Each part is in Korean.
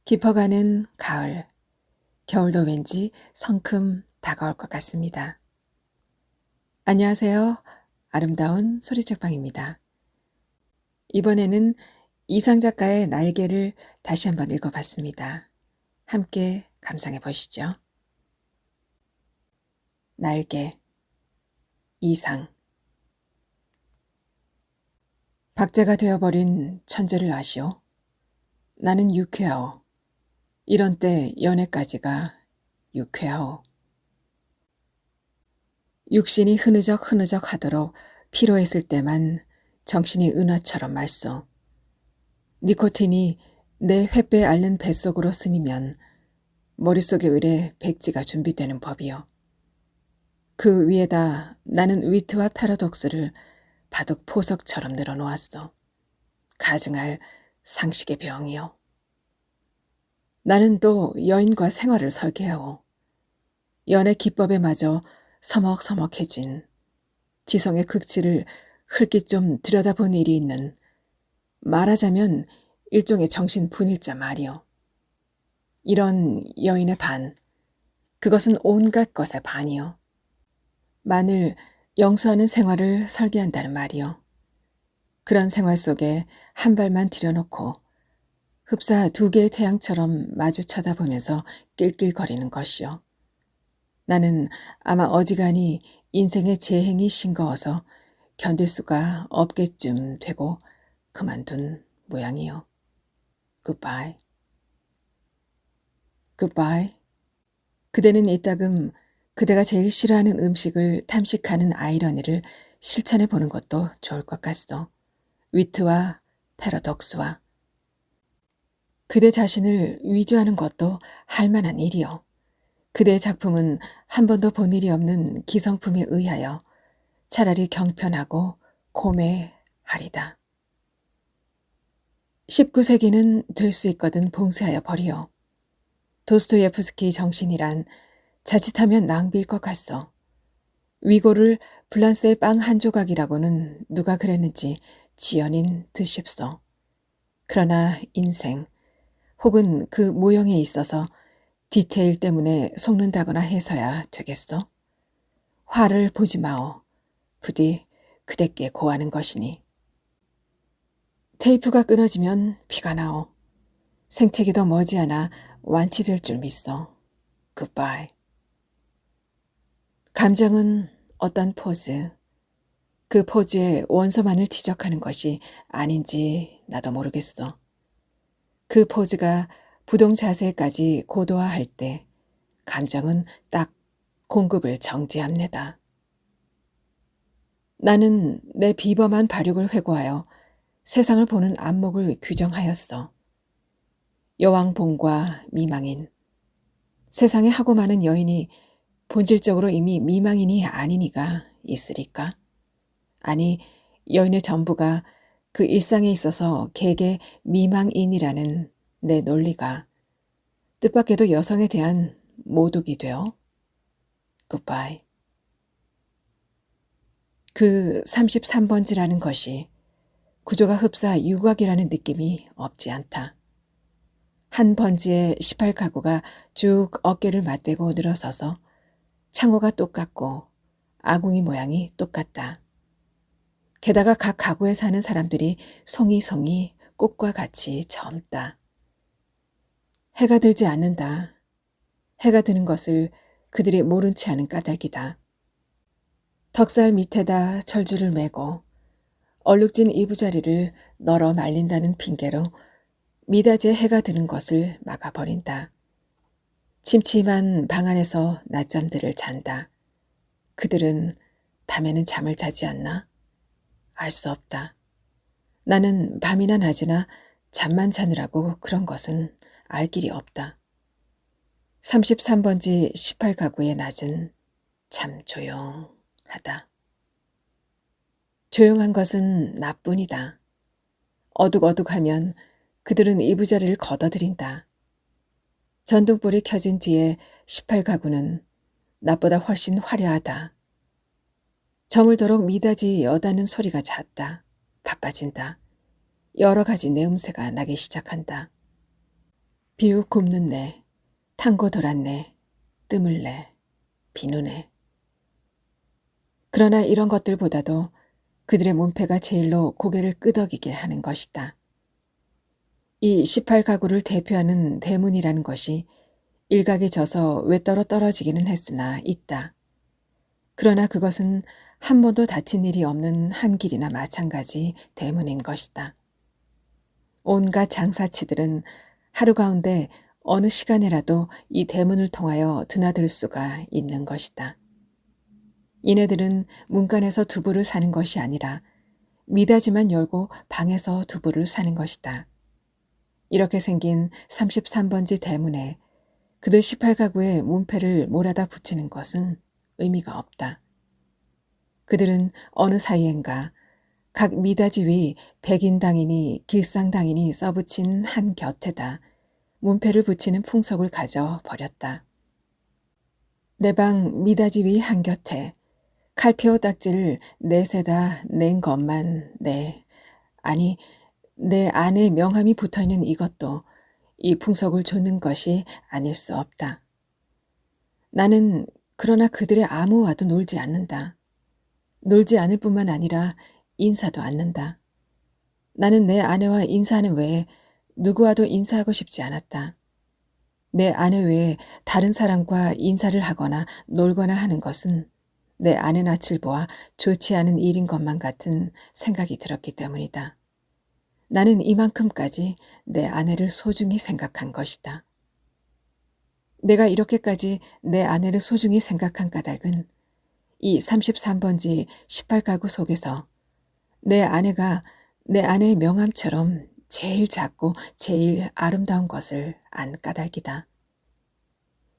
깊어가는 가을, 겨울도 왠지 성큼 다가올 것 같습니다. 안녕하세요. 아름다운 소리책방입니다. 이번에는 이상 작가의 날개를 다시 한번 읽어봤습니다. 함께 감상해 보시죠. 날개, 이상. 박제가 되어버린 천재를 아시오. 나는 유쾌하오. 이런 때 연애까지가 유쾌하오. 육신이 흐느적 하도록 피로했을 때만 정신이 은하처럼 맑소. 니코틴이 내 횃배에 앓는 뱃속으로 스미면 머릿속에 의뢰 백지가 준비되는 법이요. 그 위에다 나는 위트와 패러독스를 바둑 포석처럼 늘어놓았소. 가증할 상식의 병이요. 나는 또 여인과 생활을 설계하오. 연애 기법에 마저 서먹서먹해진 지성의 극치를 흘낏 좀 들여다본 일이 있는, 말하자면 일종의 정신 분일자 말이요. 이런 여인의 반, 그것은 온갖 것의 반이요. 만을 영수하는 생활을 설계한다는 말이요. 그런 생활 속에 한 발만 들여놓고 흡사 두 개의 태양처럼 마주 쳐다보면서 낄낄거리는 것이요. 나는 아마 어지간히 인생의 재행이 싱거워서 견딜 수가 없게쯤 되고 그만둔 모양이요. Goodbye. Goodbye. 그대는 이따금 그대가 제일 싫어하는 음식을 탐식하는 아이러니를 실천해 보는 것도 좋을 것 같소. 위트와 패러독스와. 그대 자신을 위조하는 것도 할 만한 일이요. 그대의 작품은 한 번도 본 일이 없는 기성품에 의하여 차라리 경편하고 고매하리다. 19세기는 될 수 있거든 봉쇄하여 버리오. 도스토예프스키 정신이란 자칫하면 낭비일 것 같소. 위고를 블란스의 빵 한 조각이라고는 누가 그랬는지 지연인 드십소. 그러나 인생 혹은 그 모형에 있어서 디테일 때문에 속는다거나 해서야 되겠소? 화를 보지 마오. 부디 그대께 고하는 것이니. 테이프가 끊어지면 피가 나오. 생채기도 머지않아 완치될 줄 믿소. 굿바이. 감정은 어떤 포즈, 그 포즈의 원소만을 지적하는 것이 아닌지 나도 모르겠소. 그 포즈가 부동 자세까지 고도화할 때 감정은 딱 공급을 정지합니다. 나는 내 비범한 발육을 회고하여 세상을 보는 안목을 규정하였어. 여왕봉과 미망인. 세상에 하고 많은 여인이 본질적으로 이미 미망인이 아니니가 있으리까? 아니, 여인의 전부가 그 일상에 있어서 개개 미망인이라는 내 논리가 뜻밖에도 여성에 대한 모독이 되어? 굿바이. 그 33번지라는 것이 구조가 흡사 유곽이라는 느낌이 없지 않다. 한 번지에 18가구가 쭉 어깨를 맞대고 늘어서서 창호가 똑같고 아궁이 모양이 똑같다. 게다가 각 가구에 사는 사람들이 송이송이 꽃과 같이 젊다. 해가 들지 않는다. 해가 드는 것을 그들이 모른 채 하는 까닭이다. 덕살 밑에다 철줄을 매고 얼룩진 이부자리를 널어 말린다는 핑계로 미닫이에 해가 드는 것을 막아버린다. 침침한 방 안에서 낮잠들을 잔다. 그들은 밤에는 잠을 자지 않나? 알 수 없다. 나는 밤이나 낮이나 잠만 자느라고 그런 것은 알 길이 없다. 33번지 18가구의 낮은 참 조용하다. 조용한 것은 나뿐이다. 어둑어둑하면 그들은 이부자리를 걷어들인다. 전등불이 켜진 뒤에 18가구는 낮보다 훨씬 화려하다. 저물도록 미닫이 여다는 소리가 잦다. 바빠진다. 여러 가지 내음새가 나기 시작한다. 비욱 굽는 내, 탕고 돌았네, 뜸을 내, 비누네. 그러나 이런 것들보다도 그들의 문패가 제일로 고개를 끄덕이게 하는 것이다. 이 18가구를 대표하는 대문이라는 것이 일각에 져서 외떨어 떨어지기는 했으나 있다. 그러나 그것은 한 번도 다친 일이 없는 한 길이나 마찬가지 대문인 것이다. 온갖 장사치들은 하루 가운데 어느 시간에라도 이 대문을 통하여 드나들 수가 있는 것이다. 이네들은 문간에서 두부를 사는 것이 아니라 미닫이만 열고 방에서 두부를 사는 것이다. 이렇게 생긴 33번지 대문에 그들 18가구의 문패를 몰아다 붙이는 것은 의미가 없다. 그들은 어느 사이엔가 각 미닫이 위 백인당인이 길상당인이 써붙인 한 곁에다 문패를 붙이는 풍속을 가져 버렸다. 내 방 미닫이 위 한 곁에 칼피오 딱지를 넷에다 낸 것만 아니 내 안에 명함이 붙어있는 이것도 이 풍속을 좇는 것이 아닐 수 없다. 나는 그러나 그들의 아무와도 놀지 않는다. 놀지 않을 뿐만 아니라 인사도 않는다. 나는 내 아내와 인사하는 외에 누구와도 인사하고 싶지 않았다. 내 아내 외에 다른 사람과 인사를 하거나 놀거나 하는 것은 내 아내 낯을 보아 좋지 않은 일인 것만 같은 생각이 들었기 때문이다. 나는 이만큼까지 내 아내를 소중히 생각한 것이다. 내가 이렇게까지 내 아내를 소중히 생각한 까닭은 이 33번지 18가구 속에서 내 아내가 내 아내의 명함처럼 제일 작고 제일 아름다운 것을 안 까닭이다.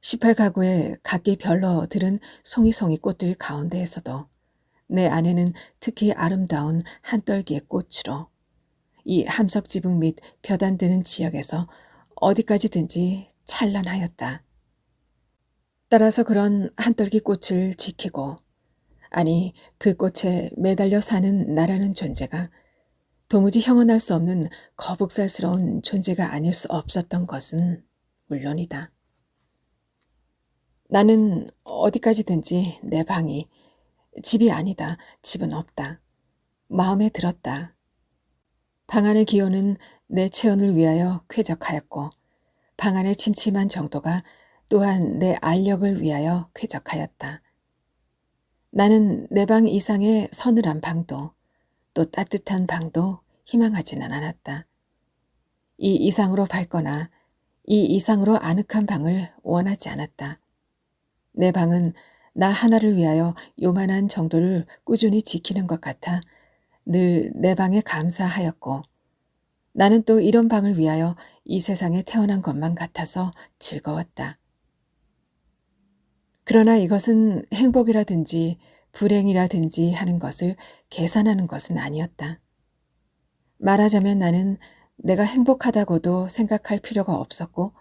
18가구의 각기 별로 들은 송이송이 꽃들 가운데에서도 내 아내는 특히 아름다운 한떨기의 꽃으로 이 함석지붕 및 볕 안 드는 지역에서 어디까지든지 찬란하였다. 따라서 그런 한떨기 꽃을 지키고 아니 그 꽃에 매달려 사는 나라는 존재가 도무지 형언할 수 없는 거북살스러운 존재가 아닐 수 없었던 것은 물론이다. 나는 어디까지든지 내 방이 집이 아니다. 집은 없다. 마음에 들었다. 방 안의 기온은 내 체온을 위하여 쾌적하였고 방 안의 침침한 정도가 또한 내 알력을 위하여 쾌적하였다. 나는 내 방 이상의 서늘한 방도 또 따뜻한 방도 희망하지는 않았다. 이 이상으로 밝거나 이 이상으로 아늑한 방을 원하지 않았다. 내 방은 나 하나를 위하여 요만한 정도를 꾸준히 지키는 것 같아 늘 내 방에 감사하였고 나는 또 이런 방을 위하여 이 세상에 태어난 것만 같아서 즐거웠다. 그러나 이것은 행복이라든지 불행이라든지 하는 것을 계산하는 것은 아니었다. 말하자면 나는 내가 행복하다고도 생각할 필요가 없었고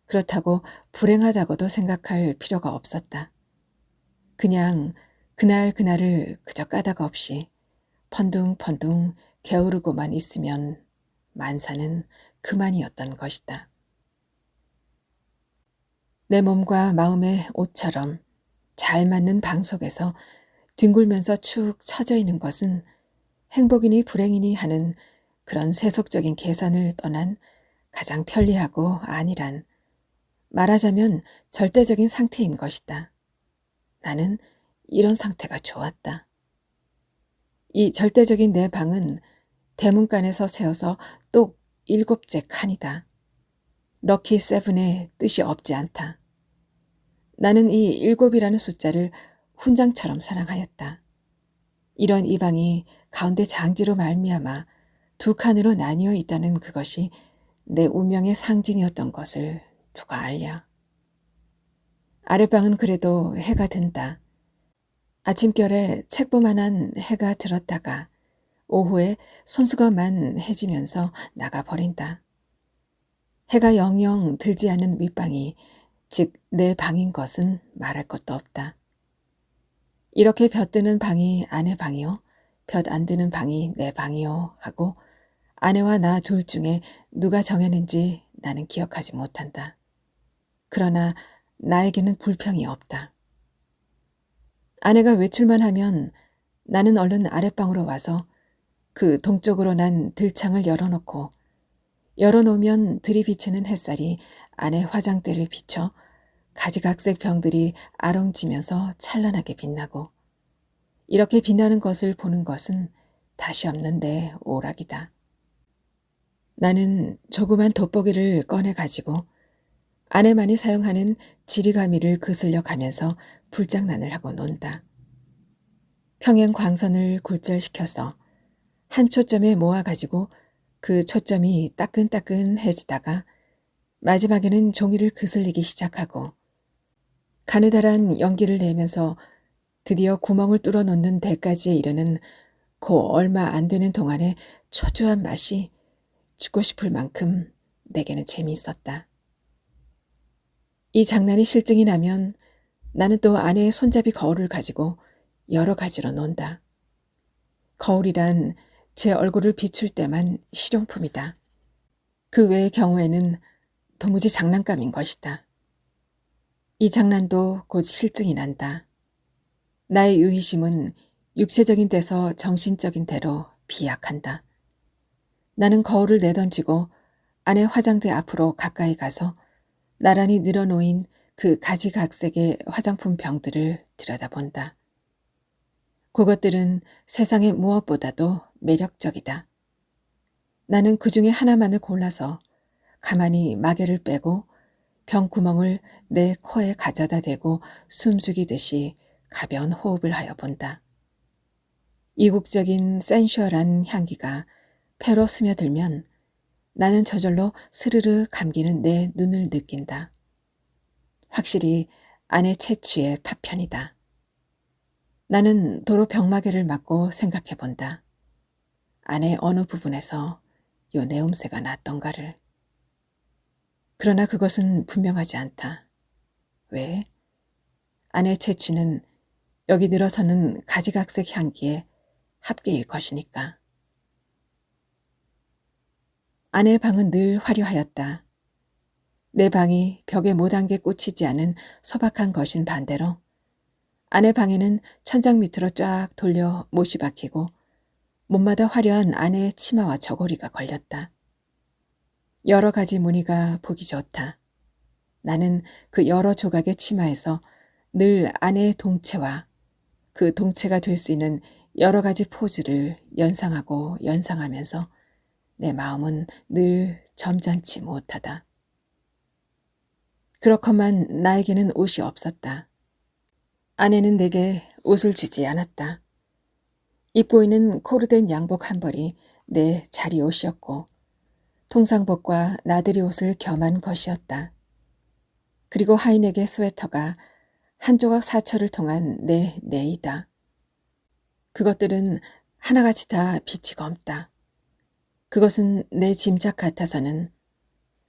그렇다고 불행하다고도 생각할 필요가 없었다. 그냥 그날 그날을 그저 까닭 없이 펀둥펀둥 게으르고만 있으면 만사는 그만이었던 것이다. 내 몸과 마음의 옷처럼 잘 맞는 방 속에서 뒹굴면서 축 처져 있는 것은 행복이니 불행이니 하는 그런 세속적인 계산을 떠난 가장 편리하고 안일한 말하자면 절대적인 상태인 것이다. 나는 이런 상태가 좋았다. 이 절대적인 내 방은 대문간에서 세어서 똑 7째 칸이다. 럭키 세븐의 뜻이 없지 않다. 나는 이 7이라는 숫자를 훈장처럼 사랑하였다. 이런 이 방이 가운데 장지로 말미암아 2칸으로 나뉘어 있다는 그것이 내 운명의 상징이었던 것을 누가 알랴. 아랫방은 그래도 해가 든다. 아침결에 책보만한 해가 들었다가 오후에 손수건만 해지면서 나가버린다. 해가 영영 들지 않은 윗방이 즉 내 방인 것은 말할 것도 없다. 이렇게 볕 드는 방이 아내 방이요 볕 안 드는 방이 내 방이요 하고 아내와 나 둘 중에 누가 정했는지 나는 기억하지 못한다. 그러나 나에게는 불평이 없다. 아내가 외출만 하면 나는 얼른 아랫방으로 와서 그 동쪽으로 난 들창을 열어놓고 열어놓으면 들이비치는 햇살이 아내 화장대를 비춰 가지각색 병들이 아롱지면서 찬란하게 빛나고 이렇게 빛나는 것을 보는 것은 다시 없는 내 오락이다. 나는 조그만 돋보기를 꺼내 가지고 아내만이 사용하는 지리가미를 그슬려 가면서 불장난을 하고 논다. 평행 광선을 굴절시켜서 한 초점에 모아가지고 그 초점이 따끈따끈해지다가 마지막에는 종이를 그슬리기 시작하고 가느다란 연기를 내면서 드디어 구멍을 뚫어놓는 데까지에 이르는 고 얼마 안 되는 동안의 초조한 맛이 죽고 싶을 만큼 내게는 재미있었다. 이 장난이 실증이 나면 나는 또 아내의 손잡이 거울을 가지고 여러 가지로 논다. 거울이란 제 얼굴을 비출 때만 실용품이다. 그 외의 경우에는 도무지 장난감인 것이다. 이 장난도 곧 실증이 난다. 나의 유희심은 육체적인 데서 정신적인 데로 비약한다. 나는 거울을 내던지고 아내 화장대 앞으로 가까이 가서 나란히 늘어놓인 그 가지각색의 화장품 병들을 들여다본다. 그것들은 세상의 무엇보다도 매력적이다. 나는 그 중에 하나만을 골라서 가만히 마개를 빼고 병구멍을 내 코에 가져다 대고 숨죽이듯이 가벼운 호흡을 하여 본다. 이국적인 센슈얼한 향기가 폐로 스며들면 나는 저절로 스르르 감기는 내 눈을 느낀다. 확실히 아내 채취의 파편이다. 나는 도로 병마개를 맞고 생각해 본다. 아내 어느 부분에서 요 내음새가 났던가를. 그러나 그것은 분명하지 않다. 왜? 아내 채취는 여기 늘어서는 가지각색 향기의 합계일 것이니까. 아내의 방은 늘 화려하였다. 내 방이 벽에 못한게 꽂히지 않은 소박한 것인 반대로 아내 방에는 천장 밑으로 쫙 돌려 못이 박히고 몸마다 화려한 아내의 치마와 저고리가 걸렸다. 여러 가지 무늬가 보기 좋다. 나는 그 여러 조각의 치마에서 늘 아내의 동체와 그 동체가 될 수 있는 여러 가지 포즈를 연상하고 연상하면서 내 마음은 늘 점잖지 못하다. 그렇건만 나에게는 옷이 없었다. 아내는 내게 옷을 주지 않았다. 입고 있는 코르덴 양복 한 벌이 내 자리 옷이었고 통상복과 나들이 옷을 겸한 것이었다. 그리고 하인에게 스웨터가 한 조각 사철을 통한 내 내이다. 그것들은 하나같이 다 빛이 검다. 그것은 내 짐작 같아서는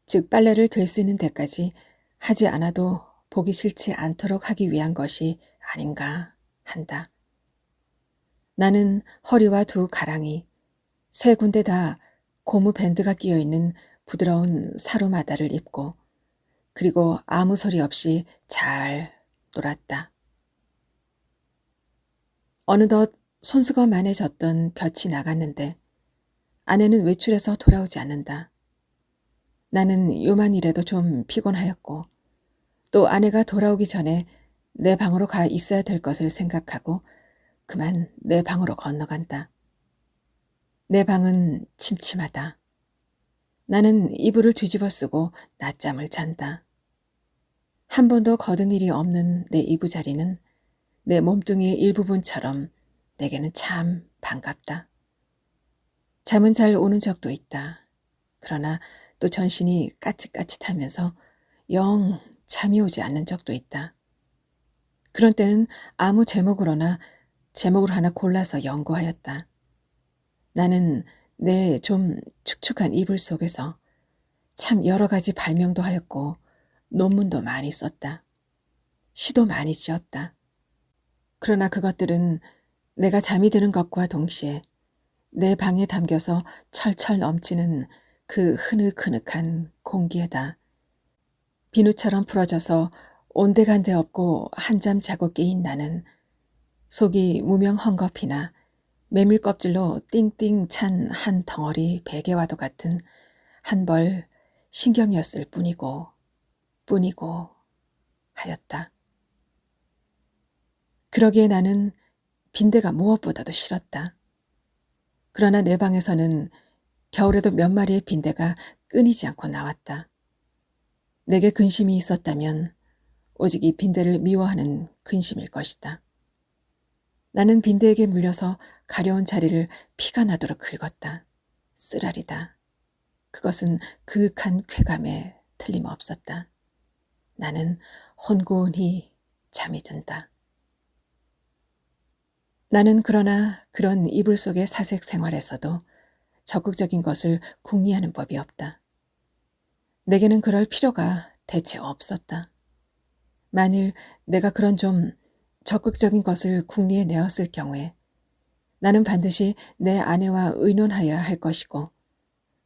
즉 빨래를 될 수 있는 데까지 하지 않아도 보기 싫지 않도록 하기 위한 것이 아닌가 한다. 나는 허리와 두 가랑이, 세 군데 다 고무 밴드가 끼어있는 부드러운 사루마다를 입고 그리고 아무 소리 없이 잘 놀았다. 어느덧 손수건만해졌던 볕이 나갔는데 아내는 외출해서 돌아오지 않는다. 나는 요만이라도 좀 피곤하였고 또 아내가 돌아오기 전에 내 방으로 가 있어야 될 것을 생각하고 그만 내 방으로 건너간다. 내 방은 침침하다. 나는 이불을 뒤집어 쓰고 낮잠을 잔다. 한 번도 거둔 일이 없는 내 이부자리는 내 몸뚱이의 일부분처럼 내게는 참 반갑다. 잠은 잘 오는 적도 있다. 그러나 또 전신이 까짓까짓하면서 영 잠이 오지 않는 적도 있다. 그런 때는 아무 제목으로나 제목을 하나 골라서 연구하였다. 나는 내 좀 축축한 이불 속에서 참 여러 가지 발명도 하였고 논문도 많이 썼다. 시도 많이 지었다. 그러나 그것들은 내가 잠이 드는 것과 동시에 내 방에 담겨서 철철 넘치는 그 흐느흐느한 공기에다 비누처럼 풀어져서 온데간데 없고 한잠 자고 깨인 나는 속이 무명 헝겊이나 메밀 껍질로 띵띵 찬 한 덩어리 베개와도 같은 한 벌 신경이었을 뿐이고 하였다. 그러기에 나는 빈대가 무엇보다도 싫었다. 그러나 내 방에서는 겨울에도 몇 마리의 빈대가 끊이지 않고 나왔다. 내게 근심이 있었다면 오직 이 빈대를 미워하는 근심일 것이다. 나는 빈대에게 물려서 가려운 자리를 피가 나도록 긁었다. 쓰라리다. 그것은 그윽한 쾌감에 틀림없었다. 나는 혼곤히 잠이 든다. 나는 그러나 그런 이불 속의 사색 생활에서도 적극적인 것을 궁리하는 법이 없다. 내게는 그럴 필요가 대체 없었다. 만일 내가 그런 좀 적극적인 것을 궁리해 내었을 경우에 나는 반드시 내 아내와 의논하여야 할 것이고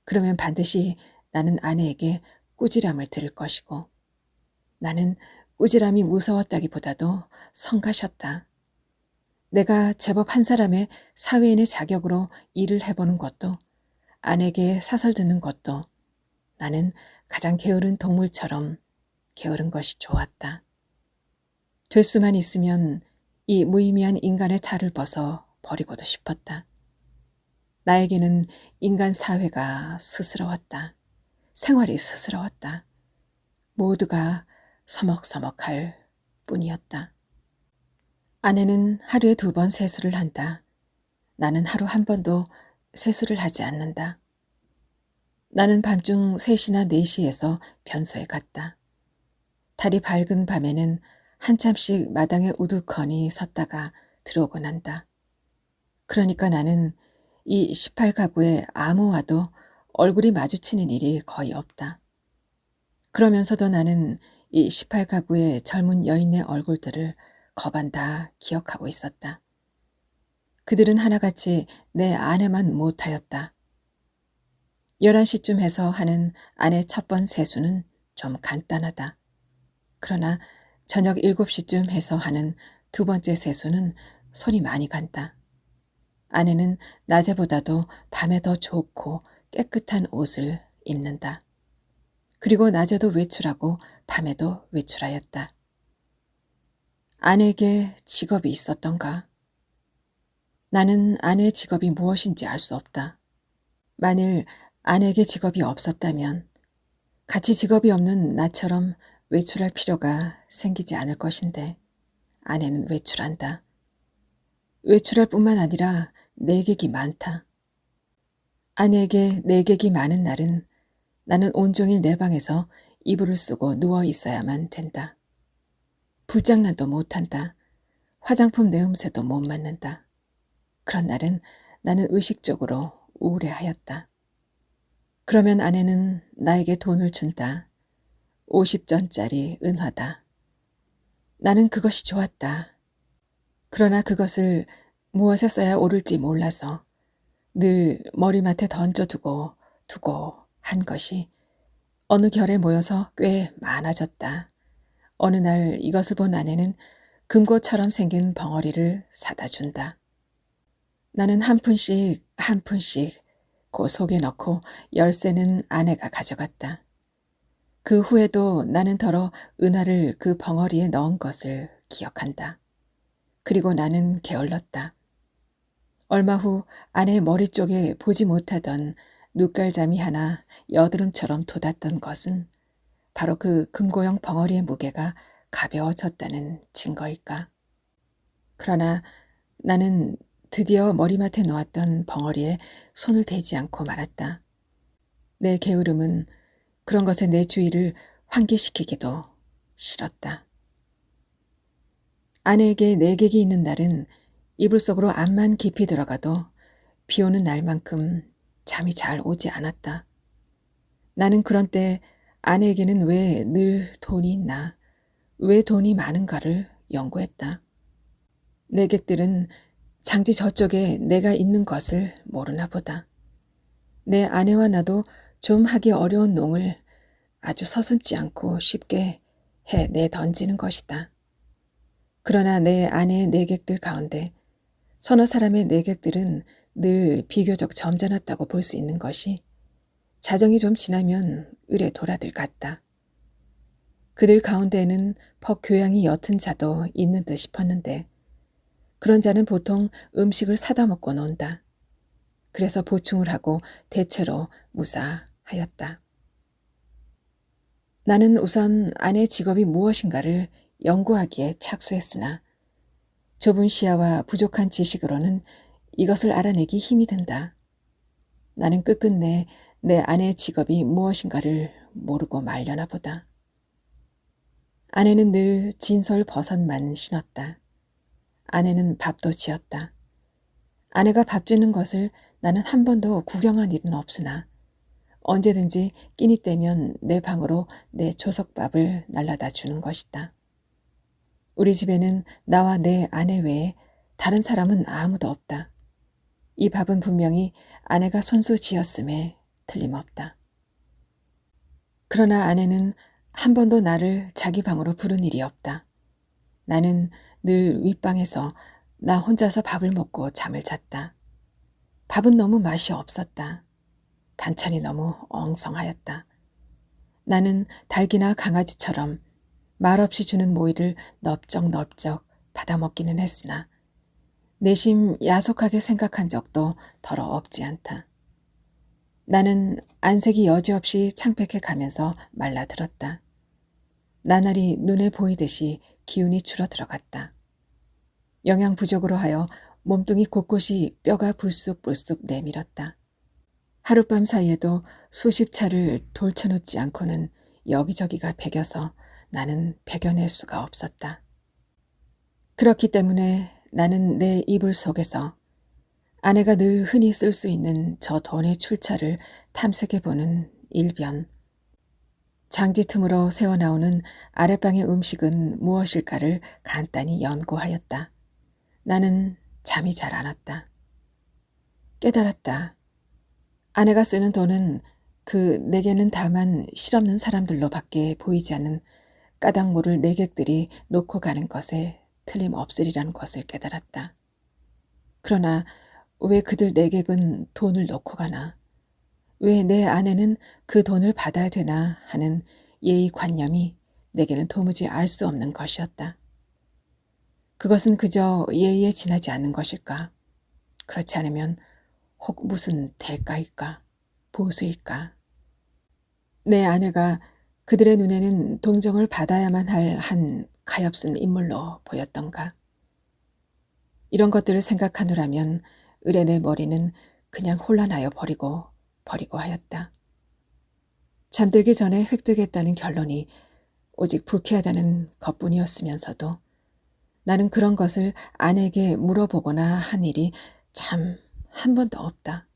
그러면 반드시 나는 아내에게 꾸지람을 들을 것이고 나는 꾸지람이 무서웠다기보다도 성가셨다. 내가 제법 한 사람의 사회인의 자격으로 일을 해보는 것도 아내에게 사설 듣는 것도 나는 가장 게으른 동물처럼 게으른 것이 좋았다. 될 수만 있으면 이 무의미한 인간의 탈을 벗어 버리고도 싶었다. 나에게는 인간 사회가 스스러웠다. 생활이 스스러웠다. 모두가 서먹서먹할 뿐이었다. 아내는 하루에 2번 세수를 한다. 나는 하루 한 번도 세수를 하지 않는다. 나는 밤중 3시나 4시에서 변소에 갔다. 달이 밝은 밤에는 한참씩 마당에 우두커니 섰다가 들어오곤 한다. 그러니까 나는 이 18가구의 아무와도 얼굴이 마주치는 일이 거의 없다. 그러면서도 나는 이 18가구의 젊은 여인의 얼굴들을 거반 다 기억하고 있었다. 그들은 하나같이 내 아내만 못하였다. 11시쯤 해서 하는 아내 첫 번 세수는 좀 간단하다. 그러나 저녁 7시쯤 해서 하는 2번째 세수는 손이 많이 간다. 아내는 낮에보다도 밤에 더 좋고 깨끗한 옷을 입는다. 그리고 낮에도 외출하고 밤에도 외출하였다. 아내에게 직업이 있었던가? 나는 아내의 직업이 무엇인지 알 수 없다. 만일 아내에게 직업이 없었다면 같이 직업이 없는 나처럼 외출할 필요가 생기지 않을 것인데 아내는 외출한다. 외출할 뿐만 아니라 내객이 많다. 아내에게 내객이 많은 날은 나는 온종일 내 방에서 이불을 쓰고 누워 있어야만 된다. 불장난도 못한다. 화장품 내음새도 못 맡는다. 그런 날은 나는 의식적으로 우울해하였다. 그러면 아내는 나에게 돈을 준다. 50전짜리 은화다. 나는 그것이 좋았다. 그러나 그것을 무엇에 써야 옳을지 몰라서 늘 머리맡에 던져두고 한 것이 어느 결에 모여서 꽤 많아졌다. 어느 날 이것을 본 아내는 금고처럼 생긴 벙어리를 사다 준다. 나는 한 푼씩 그 속에 넣고 열쇠는 아내가 가져갔다. 그 후에도 나는 더러 은하를 그 벙어리에 넣은 것을 기억한다. 그리고 나는 게을렀다. 얼마 후 아내의 머리 쪽에 보지 못하던 눈깔잠이 하나 여드름처럼 돋았던 것은 바로 그 금고형 벙어리의 무게가 가벼워졌다는 증거일까. 그러나 나는 드디어 머리맡에 놓았던 벙어리에 손을 대지 않고 말았다. 내 게으름은 그런 것에 내 주의를 환기시키기도 싫었다. 아내에게 내객이 있는 날은 이불 속으로 암만 깊이 들어가도 비 오는 날만큼 잠이 잘 오지 않았다. 나는 그런 때 아내에게는 왜 늘 돈이 있나, 왜 돈이 많은가를 연구했다. 내객들은 장지 저쪽에 내가 있는 것을 모르나 보다. 내 아내와 나도 좀 하기 어려운 농을 아주 서슴지 않고 쉽게 해 내 던지는 것이다. 그러나 내 아내의 내객들 가운데 서너 사람의 내객들은 늘 비교적 점잖았다고 볼 수 있는 것이 자정이 좀 지나면 을에 돌아들 같다. 그들 가운데에는 퍽 교양이 옅은 자도 있는 듯 싶었는데 그런 자는 보통 음식을 사다 먹고 논다. 그래서 보충을 하고 대체로 무사하였다. 나는 우선 아내 직업이 무엇인가를 연구하기에 착수했으나 좁은 시야와 부족한 지식으로는 이것을 알아내기 힘이 든다. 나는 끝끝내 내 아내의 직업이 무엇인가를 모르고 말려나 보다. 아내는 늘 진솔 버섯만 신었다. 아내는 밥도 지었다. 아내가 밥 짓는 것을 나는 한 번도 구경한 일은 없으나 언제든지 끼니 때면 내 방으로 내 조석밥을 날라다 주는 것이다. 우리 집에는 나와 내 아내 외에 다른 사람은 아무도 없다. 이 밥은 분명히 아내가 손수 지었음에 틀림없다. 그러나 아내는 한 번도 나를 자기 방으로 부른 일이 없다. 나는 늘 윗방에서 나 혼자서 밥을 먹고 잠을 잤다. 밥은 너무 맛이 없었다. 반찬이 너무 엉성하였다. 나는 닭이나 강아지처럼 말없이 주는 모이를 넙적넙적 받아먹기는 했으나 내심 야속하게 생각한 적도 더러 없지 않다. 나는 안색이 여지없이 창백해 가면서 말라들었다. 나날이 눈에 보이듯이 기운이 줄어들어갔다. 영양 부족으로 하여 몸뚱이 곳곳이 뼈가 불쑥불쑥 내밀었다. 하룻밤 사이에도 수십 차를 돌쳐눕지 않고는 여기저기가 배겨서 나는 배겨낼 수가 없었다. 그렇기 때문에 나는 내 이불 속에서 아내가 늘 흔히 쓸 수 있는 저 돈의 출처를 탐색해보는 일변, 장지 틈으로 새어나오는 아랫방의 음식은 무엇일까를 간단히 연구하였다. 나는 잠이 잘 안 왔다. 깨달았다. 아내가 쓰는 돈은 그 내게는 다만 실없는 사람들로 밖에 보이지 않는 까닭 모를 내객들이 놓고 가는 것에 틀림없으리라는 것을 깨달았다. 그러나 왜 그들 내객은 돈을 놓고 가나? 왜 내 아내는 그 돈을 받아야 되나 하는 예의관념이 내게는 도무지 알 수 없는 것이었다. 그것은 그저 예의에 지나지 않는 것일까? 그렇지 않으면 혹 무슨 대가일까? 보수일까? 내 아내가 그들의 눈에는 동정을 받아야만 할 한 가엾은 인물로 보였던가? 이런 것들을 생각하노라면 을의 내 머리는 그냥 혼란하여 버리고 하였다. 잠들기 전에 획득했다는 결론이 오직 불쾌하다는 것뿐이었으면서도 나는 그런 것을 아내에게 물어보거나 한 일이 참 한 번도 없다.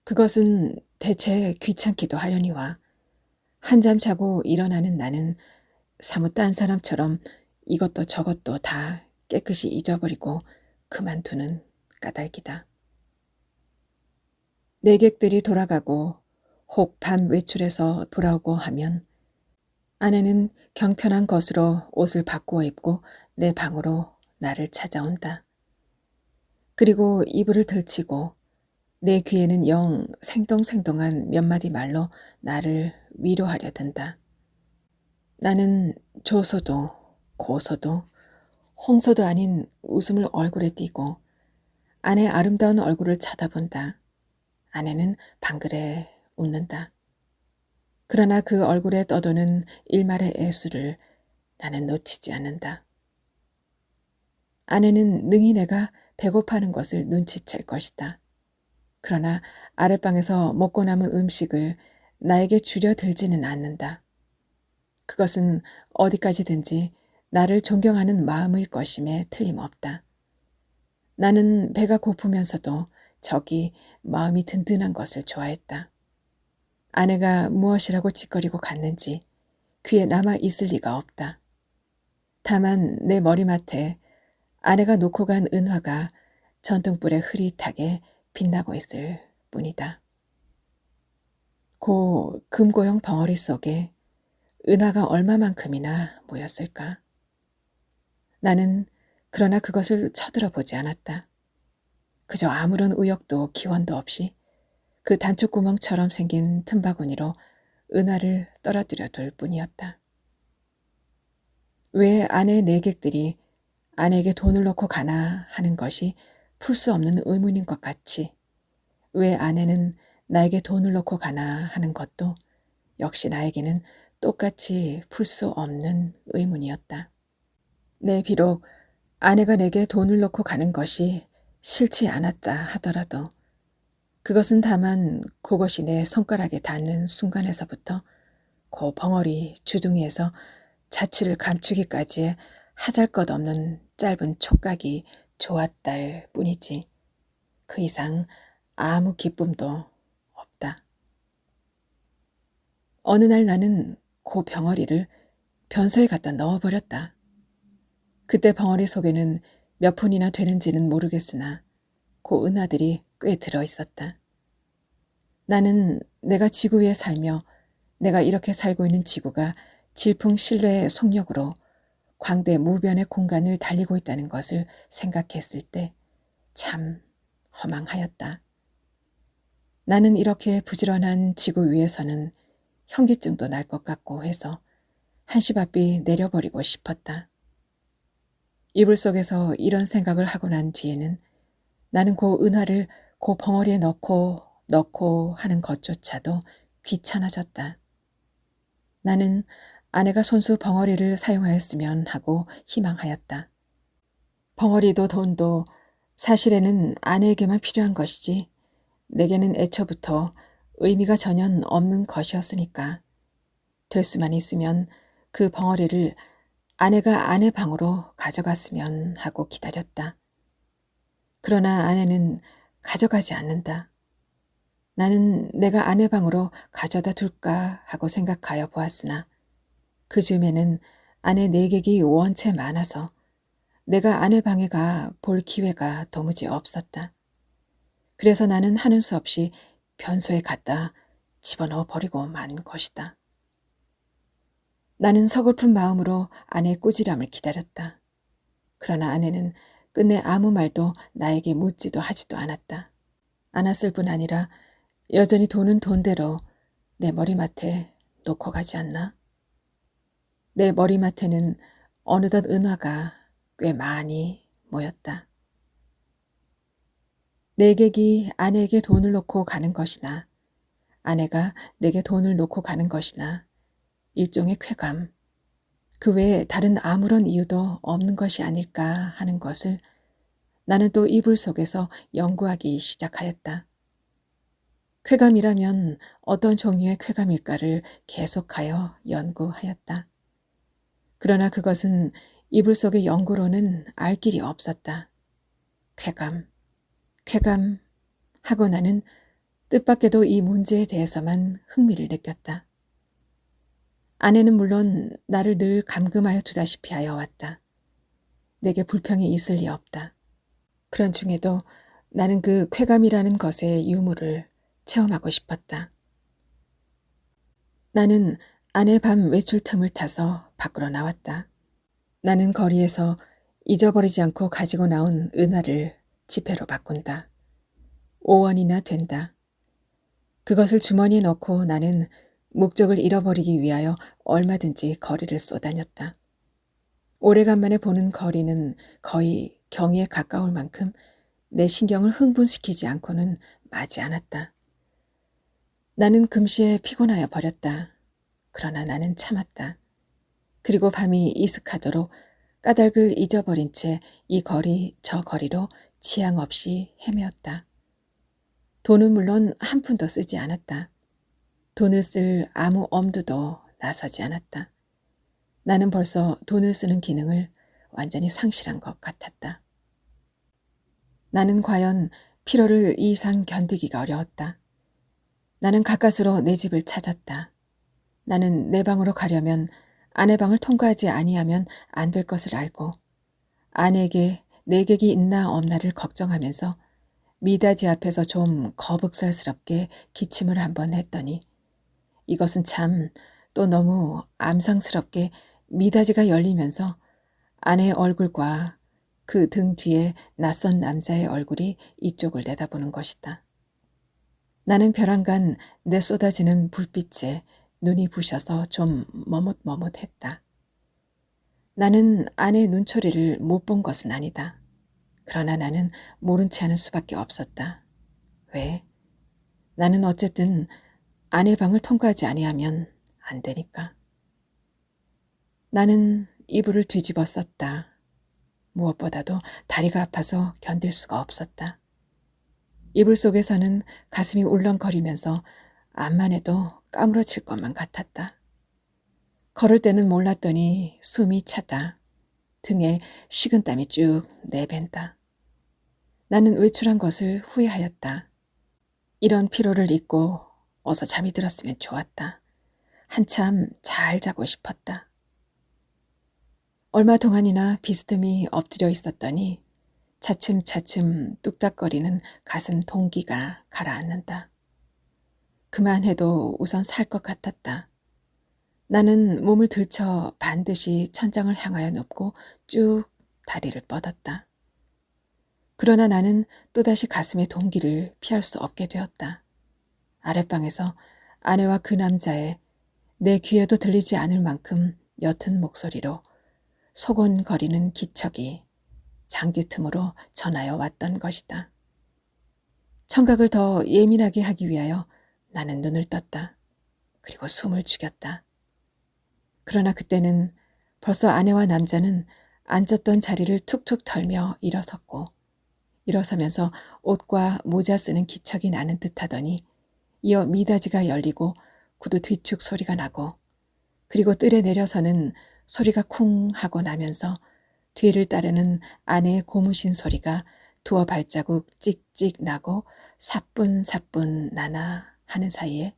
그것은 대체 귀찮기도 하려니와 한잠 자고 일어나는 나는 사뭇 딴 사람처럼 이것도 저것도 다 깨끗이 잊어버리고 그만두는 까닭이다. 내객들이 돌아가고 혹 밤 외출해서 돌아오고 하면 아내는 경편한 것으로 옷을 바꾸어 입고 내 방으로 나를 찾아온다. 그리고 이불을 들치고 내 귀에는 영 생동생동한 몇 마디 말로 나를 위로하려 든다. 나는 조소도 고소도 홍소도 아닌 웃음을 얼굴에 띠고 아내의 아름다운 얼굴을 쳐다본다. 아내는 방글에 웃는다. 그러나 그 얼굴에 떠도는 일말의 애수를 나는 놓치지 않는다. 아내는 능히 내가 배고파하는 것을 눈치챌 것이다. 그러나 아랫방에서 먹고 남은 음식을 나에게 주려 들지는 않는다. 그것은 어디까지든지 나를 존경하는 마음일 것임에 틀림없다. 나는 배가 고프면서도 적이 마음이 든든한 것을 좋아했다. 아내가 무엇이라고 짓거리고 갔는지 귀에 남아 있을 리가 없다. 다만 내 머리맡에 아내가 놓고 간 은화가 전등불에 흐릿하게 빛나고 있을 뿐이다. 고 금고형 벙어리 속에 은하가 얼마만큼이나 모였을까? 나는 그러나 그것을 쳐들어보지 않았다. 그저 아무런 의욕도 기원도 없이 그 단추구멍처럼 생긴 틈바구니로 은하를 떨어뜨려 둘 뿐이었다. 왜 아내 내객들이 아내에게 돈을 놓고 가나 하는 것이 풀 수 없는 의문인 것 같이 왜 아내는 나에게 돈을 놓고 가나 하는 것도 역시 나에게는 똑같이 풀 수 없는 의문이었다. 내 비록 아내가 내게 돈을 놓고 가는 것이 싫지 않았다 하더라도 그것은 다만 그것이 내 손가락에 닿는 순간에서부터 그 벙어리 주둥이에서 자취를 감추기까지의 하잘것없는 짧은 촉각이 좋았달 뿐이지 그 이상 아무 기쁨도 없다. 어느 날 나는 그 벙어리를 변소에 갖다 넣어버렸다. 그때 벙어리 속에는 몇 푼이나 되는지는 모르겠으나 그 은하들이 꽤 들어있었다. 나는 내가 지구 위에 살며 내가 이렇게 살고 있는 지구가 질풍신뢰의 속력으로 광대 무변의 공간을 달리고 있다는 것을 생각했을 때 참 허망하였다. 나는 이렇게 부지런한 지구 위에서는 현기증도 날 것 같고 해서 한시바삐 내려버리고 싶었다. 이불 속에서 이런 생각을 하고 난 뒤에는 나는 그 은하를 그 벙어리에 넣고 하는 것조차도 귀찮아졌다. 나는 아내가 손수 벙어리를 사용하였으면 하고 희망하였다. 벙어리도 돈도 사실에는 아내에게만 필요한 것이지 내게는 애초부터 의미가 전혀 없는 것이었으니까 될 수만 있으면 그 벙어리를 아내가 아내 방으로 가져갔으면 하고 기다렸다. 그러나 아내는 가져가지 않는다. 나는 내가 아내 방으로 가져다 둘까 하고 생각하여 보았으나 그 즈음에는 아내 내객이 원체 많아서 내가 아내 방에 가 볼 기회가 도무지 없었다. 그래서 나는 하는 수 없이 변소에 갖다 집어넣어 버리고 만 것이다. 나는 서글픈 마음으로 아내의 꾸지람을 기다렸다. 그러나 아내는 끝내 아무 말도 나에게 묻지도 하지도 않았다. 않았을 뿐 아니라 여전히 돈은 돈대로 내 머리맡에 놓고 가지 않나? 내 머리맡에는 어느덧 은화가 꽤 많이 모였다. 내객이 아내에게 돈을 놓고 가는 것이나 아내가 내게 돈을 놓고 가는 것이나 일종의 쾌감, 그 외에 다른 아무런 이유도 없는 것이 아닐까 하는 것을 나는 또 이불 속에서 연구하기 시작하였다. 쾌감이라면 어떤 종류의 쾌감일까를 계속하여 연구하였다. 그러나 그것은 이불 속의 연구로는 알 길이 없었다. 쾌감 하고 나는 뜻밖에도 이 문제에 대해서만 흥미를 느꼈다. 아내는 물론 나를 늘 감금하여 두다시피 하여 왔다. 내게 불평이 있을 리 없다. 그런 중에도 나는 그 쾌감이라는 것의 유무를 체험하고 싶었다. 나는 아내 밤 외출 틈을 타서 밖으로 나왔다. 나는 거리에서 잊어버리지 않고 가지고 나온 은하를 지폐로 바꾼다. 5원이나 된다. 그것을 주머니에 넣고 나는 목적을 잃어버리기 위하여 얼마든지 거리를 쏘다녔다. 오래간만에 보는 거리는 거의 경이에 가까울 만큼 내 신경을 흥분시키지 않고는 마지 않았다. 나는 금시에 피곤하여 버렸다. 그러나 나는 참았다. 그리고 밤이 이슥하도록 까닭을 잊어버린 채 이 거리 저 거리로 지향 없이 헤매었다. 돈은 물론 한 푼도 쓰지 않았다. 돈을 쓸 아무 엄두도 나서지 않았다. 나는 벌써 돈을 쓰는 기능을 완전히 상실한 것 같았다. 나는 과연 피로를 이 이상 견디기가 어려웠다. 나는 가까스로 내 집을 찾았다. 나는 내 방으로 가려면 아내 방을 통과하지 아니하면 안 될 것을 알고 아내에게 내객이 있나 없나를 걱정하면서 미닫이 앞에서 좀 거북살스럽게 기침을 한번 했더니 이것은 참 또 너무 암상스럽게 미닫이가 열리면서 아내의 얼굴과 그 등 뒤에 낯선 남자의 얼굴이 이쪽을 내다보는 것이다. 나는 벼랑간 내쏟아지는 불빛에 눈이 부셔서 좀 머뭇머뭇했다. 나는 아내의 눈초리를 못 본 것은 아니다. 그러나 나는 모른 채 하는 수밖에 없었다. 왜? 나는 어쨌든 아내 방을 통과하지 아니하면 안 되니까. 나는 이불을 뒤집어 썼다. 무엇보다도 다리가 아파서 견딜 수가 없었다. 이불 속에서는 가슴이 울렁거리면서 암만 해도 까무러칠 것만 같았다. 걸을 때는 몰랐더니 숨이 차다. 등에 식은땀이 쭉 내벤다. 나는 외출한 것을 후회하였다. 이런 피로를 잊고 어서 잠이 들었으면 좋았다. 한참 잘 자고 싶었다. 얼마 동안이나 비스듬히 엎드려 있었더니 차츰차츰 뚝딱거리는 가슴 동기가 가라앉는다. 그만해도 우선 살 것 같았다. 나는 몸을 들쳐 반드시 천장을 향하여 눕고 쭉 다리를 뻗었다. 그러나 나는 또다시 가슴의 동기를 피할 수 없게 되었다. 아랫방에서 아내와 그 남자의 내 귀에도 들리지 않을 만큼 옅은 목소리로 소곤거리는 기척이 장지 틈으로 전하여 왔던 것이다. 청각을 더 예민하게 하기 위하여 나는 눈을 떴다. 그리고 숨을 죽였다. 그러나 그때는 벌써 아내와 남자는 앉았던 자리를 툭툭 털며 일어섰고 일어서면서 옷과 모자 쓰는 기척이 나는 듯하더니 이어 미닫이가 열리고 구두 뒤축 소리가 나고 그리고 뜰에 내려서는 소리가 쿵 하고 나면서 뒤를 따르는 아내의 고무신 소리가 두어 발자국 찍찍 나고 사뿐사뿐 나나 하는 사이에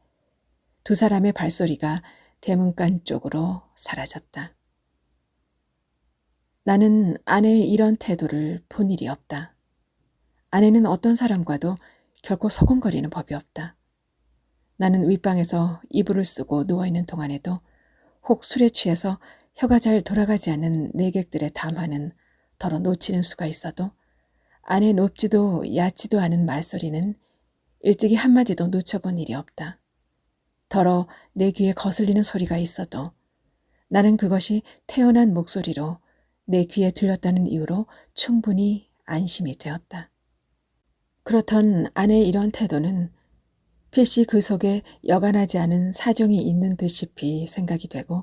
두 사람의 발소리가 대문간 쪽으로 사라졌다. 나는 아내의 이런 태도를 본 일이 없다. 아내는 어떤 사람과도 결코 소곤거리는 법이 없다. 나는 윗방에서 이불을 쓰고 누워있는 동안에도 혹 술에 취해서 혀가 잘 돌아가지 않는 내객들의 담화는 덜어 놓치는 수가 있어도 아내 높지도 얕지도 않은 말소리는 일찍이 한마디도 놓쳐본 일이 없다. 더러 내 귀에 거슬리는 소리가 있어도 나는 그것이 태어난 목소리로 내 귀에 들렸다는 이유로 충분히 안심이 되었다. 그렇던 아내의 이런 태도는 필시 그 속에 여간하지 않은 사정이 있는 듯이 생각이 되고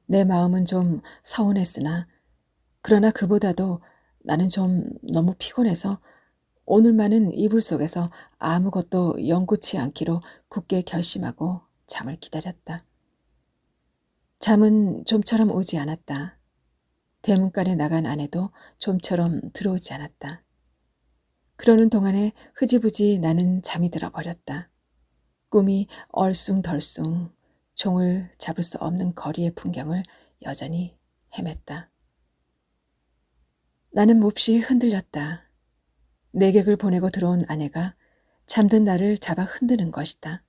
내 마음은 좀 서운했으나 그러나 그보다도 나는 좀 너무 피곤해서 오늘만은 이불 속에서 아무것도 영구치 않기로 굳게 결심하고 잠을 기다렸다. 잠은 좀처럼 오지 않았다. 대문간에 나간 아내도 좀처럼 들어오지 않았다. 그러는 동안에 흐지부지 나는 잠이 들어버렸다. 꿈이 얼숭덜숭 종을 잡을 수 없는 거리의 풍경을 여전히 헤맸다. 나는 몹시 흔들렸다. 내객을 보내고 들어온 아내가 잠든 나를 잡아 흔드는 것이다.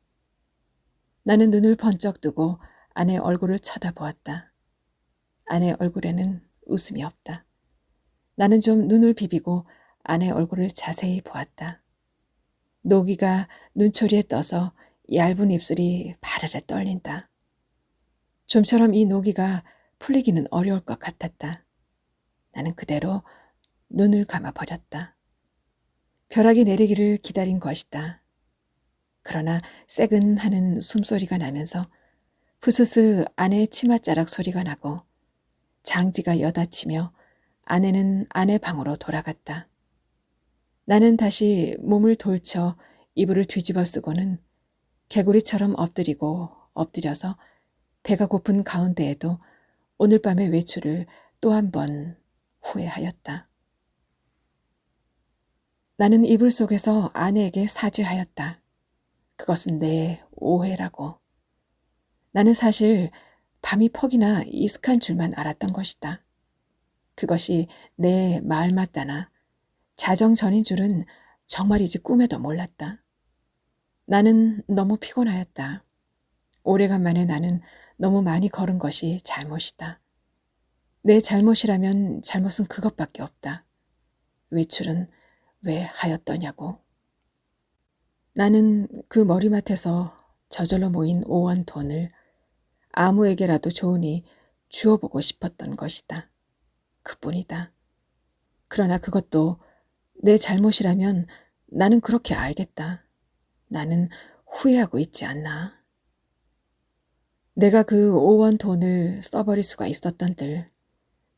나는 눈을 번쩍 뜨고 아내 얼굴을 쳐다보았다. 아내 얼굴에는 웃음이 없다. 나는 좀 눈을 비비고 아내 얼굴을 자세히 보았다. 노기가 눈초리에 떠서 얇은 입술이 바르르 떨린다. 좀처럼 이 노기가 풀리기는 어려울 것 같았다. 나는 그대로 눈을 감아버렸다. 벼락이 내리기를 기다린 것이다. 그러나 새근하는 숨소리가 나면서 부스스 아내의 치맛자락 소리가 나고 장지가 여닫히며 아내는 아내 방으로 돌아갔다. 나는 다시 몸을 돌쳐 이불을 뒤집어 쓰고는 개구리처럼 엎드려서 배가 고픈 가운데에도 오늘 밤의 외출을 또 한 번 후회하였다. 나는 이불 속에서 아내에게 사죄하였다. 그것은 내 오해라고. 나는 사실 밤이 퍽이나 이슥한 줄만 알았던 것이다. 그것이 내 말 맞다나 자정전인 줄은 정말이지 꿈에도 몰랐다. 나는 너무 피곤하였다. 오래간만에 나는 너무 많이 걸은 것이 잘못이다. 내 잘못이라면 잘못은 그것밖에 없다. 외출은 왜 하였더냐고. 나는 그 머리맡에서 저절로 모인 5원 돈을 아무에게라도 좋으니 주어보고 싶었던 것이다. 그뿐이다. 그러나 그것도 내 잘못이라면 나는 그렇게 알겠다. 나는 후회하고 있지 않나. 내가 그 5원 돈을 써버릴 수가 있었던들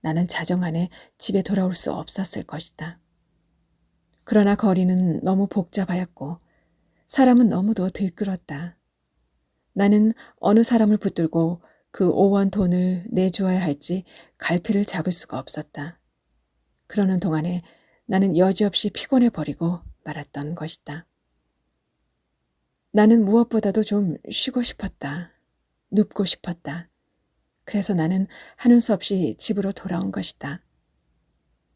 나는 자정 안에 집에 돌아올 수 없었을 것이다. 그러나 거리는 너무 복잡하였고 사람은 너무도 들끓었다. 나는 어느 사람을 붙들고 그 5원 돈을 내주어야 할지 갈피를 잡을 수가 없었다. 그러는 동안에 나는 여지없이 피곤해 버리고 말았던 것이다. 나는 무엇보다도 좀 쉬고 싶었다. 눕고 싶었다. 그래서 나는 하는 수 없이 집으로 돌아온 것이다.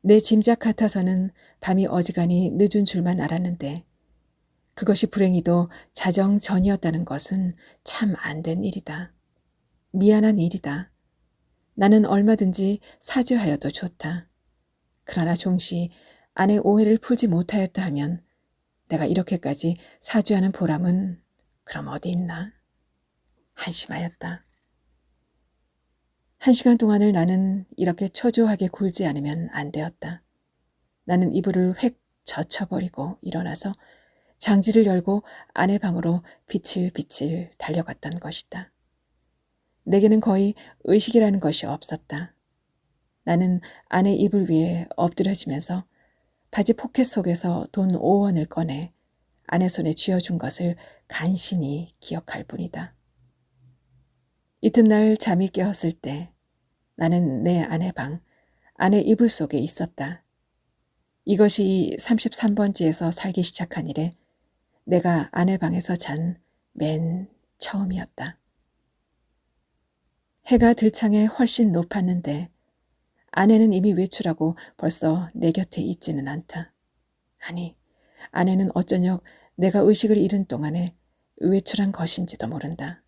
내 짐작 같아서는 밤이 어지간히 늦은 줄만 알았는데 그것이 불행히도 자정 전이었다는 것은 참 안 된 일이다. 미안한 일이다. 나는 얼마든지 사죄하여도 좋다. 그러나 종시 아내 오해를 풀지 못하였다 하면 내가 이렇게까지 사죄하는 보람은 그럼 어디 있나? 한심하였다. 1시간 동안을 나는 이렇게 초조하게 굴지 않으면 안 되었다. 나는 이불을 획 젖혀버리고 일어나서 장지를 열고 아내 방으로 비칠비칠 달려갔던 것이다. 내게는 거의 의식이라는 것이 없었다. 나는 아내 이불 위에 엎드려지면서 바지 포켓 속에서 돈 5원을 꺼내 아내 손에 쥐어준 것을 간신히 기억할 뿐이다. 이튿날 잠이 깨었을 때 나는 내 아내 방, 아내 이불 속에 있었다. 이것이 33번지에서 살기 시작한 이래 내가 아내 방에서 잔 맨 처음이었다. 해가 들창에 훨씬 높았는데 아내는 이미 외출하고 벌써 내 곁에 있지는 않다. 아니, 아내는 어쩌녁 내가 의식을 잃은 동안에 외출한 것인지도 모른다.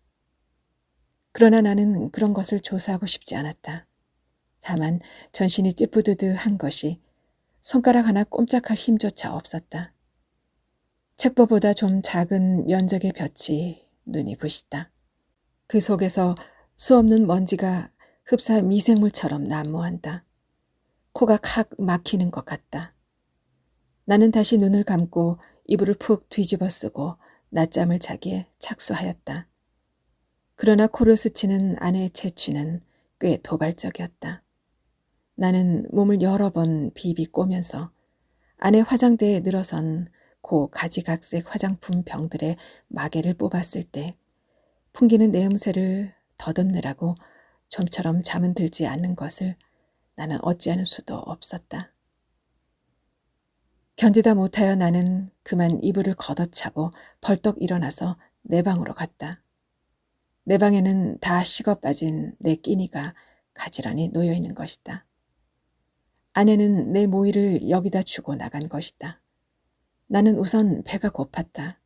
그러나 나는 그런 것을 조사하고 싶지 않았다. 다만 전신이 찌뿌드드한 것이 손가락 하나 꼼짝할 힘조차 없었다. 책보보다 좀 작은 면적의 볕이 눈이 부시다. 그 속에서 수없는 먼지가 흡사 미생물처럼 난무한다. 코가 칵 막히는 것 같다. 나는 다시 눈을 감고 이불을 푹 뒤집어 쓰고 낮잠을 자기에 착수하였다. 그러나 코를 스치는 아내의 채취는 꽤 도발적이었다. 나는 몸을 여러 번 비비 꼬면서 아내 화장대에 늘어선 고 가지각색 화장품 병들의 마개를 뽑았을 때 풍기는 내음새를 더듬느라고 좀처럼 잠은 들지 않는 것을 나는 어찌하는 수도 없었다. 견디다 못하여 나는 그만 이불을 걷어차고 벌떡 일어나서 내 방으로 갔다. 내 방에는 다 식어 빠진 내 끼니가 가지런히 놓여 있는 것이다. 아내는 내 모이를 여기다 주고 나간 것이다. 나는 우선 배가 고팠다.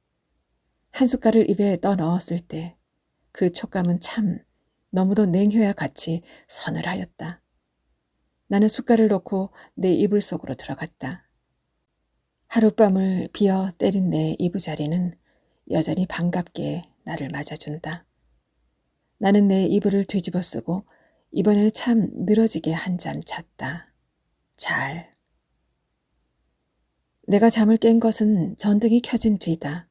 한 숟갈을 입에 떠 넣었을 때 그 촉감은 참 너무도 냉효와 같이 서늘하였다. 나는 숟갈을 놓고 내 이불 속으로 들어갔다. 하룻밤을 비어 때린 내 이부자리는 여전히 반갑게 나를 맞아준다. 나는 내 이불을 뒤집어 쓰고 이번에는 참 늘어지게 한잠 잤다. 잘. 내가 잠을 깬 것은 전등이 켜진 뒤다.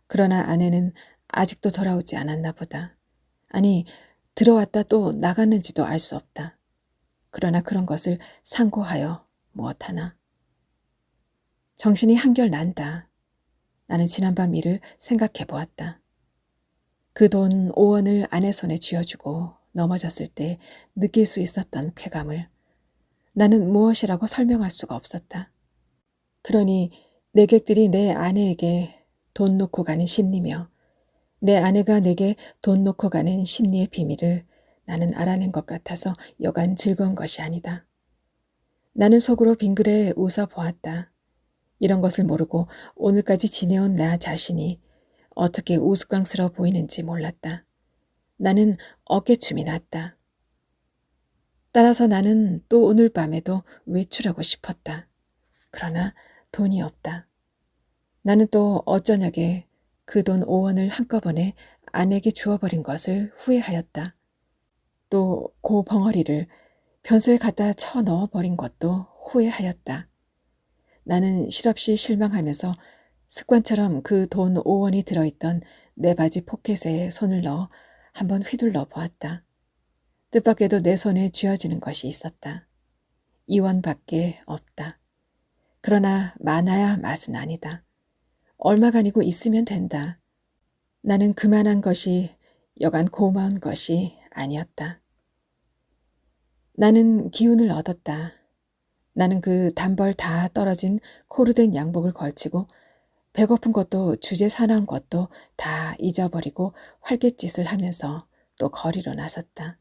그러나 아내는 아직도 돌아오지 않았나 보다. 아니, 들어왔다 또 나갔는지도 알 수 없다. 그러나 그런 것을 상고하여 무엇하나. 정신이 한결 난다. 나는 지난밤 일을 생각해 보았다. 그 돈 5원을 아내 손에 쥐어주고 넘어졌을 때 느낄 수 있었던 쾌감을 나는 무엇이라고 설명할 수가 없었다. 그러니 내객들이 내 아내에게 돈 놓고 가는 심리며 내 아내가 내게 돈 놓고 가는 심리의 비밀을 나는 알아낸 것 같아서 여간 즐거운 것이 아니다. 나는 속으로 빙그레 웃어 보았다. 이런 것을 모르고 오늘까지 지내온 나 자신이 어떻게 우스꽝스러워 보이는지 몰랐다. 나는 어깨춤이 났다. 따라서 나는 또 오늘 밤에도 외출하고 싶었다. 그러나 돈이 없다. 나는 또 어쩌냐게 그 돈 5원을 한꺼번에 아내에게 주어버린 것을 후회하였다. 또 그 벙어리를 변소에 갖다 쳐 넣어버린 것도 후회하였다. 나는 실없이 실망하면서 습관처럼 그 돈 5원이 들어있던 내 바지 포켓에 손을 넣어 한번 휘둘러 보았다. 뜻밖에도 내 손에 쥐어지는 것이 있었다. 2원밖에 없다. 그러나 많아야 맛은 아니다. 얼마간이고 있으면 된다. 나는 그만한 것이 여간 고마운 것이 아니었다. 나는 기운을 얻었다. 나는 그 단벌 다 떨어진 코르된 양복을 걸치고 배고픈 것도 주제 사나운 것도 다 잊어버리고 활갯짓을 하면서 또 거리로 나섰다.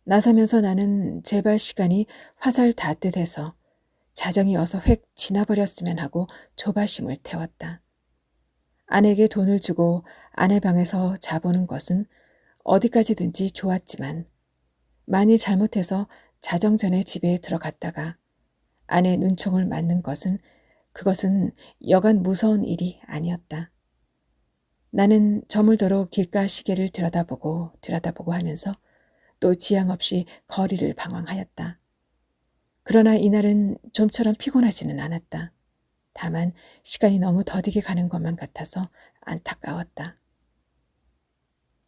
나서면서 나는 제발 시간이 화살 닿듯 해서 자정이 어서 획 지나버렸으면 하고 조바심을 태웠다. 아내에게 돈을 주고 아내 방에서 자보는 것은 어디까지든지 좋았지만 만일 잘못해서 자정 전에 집에 들어갔다가 아내 눈총을 맞는 것은 그것은 여간 무서운 일이 아니었다. 나는 저물도록 길가 시계를 들여다보고 하면서 또 지양 없이 거리를 방황하였다. 그러나 이날은 좀처럼 피곤하지는 않았다. 다만 시간이 너무 더디게 가는 것만 같아서 안타까웠다.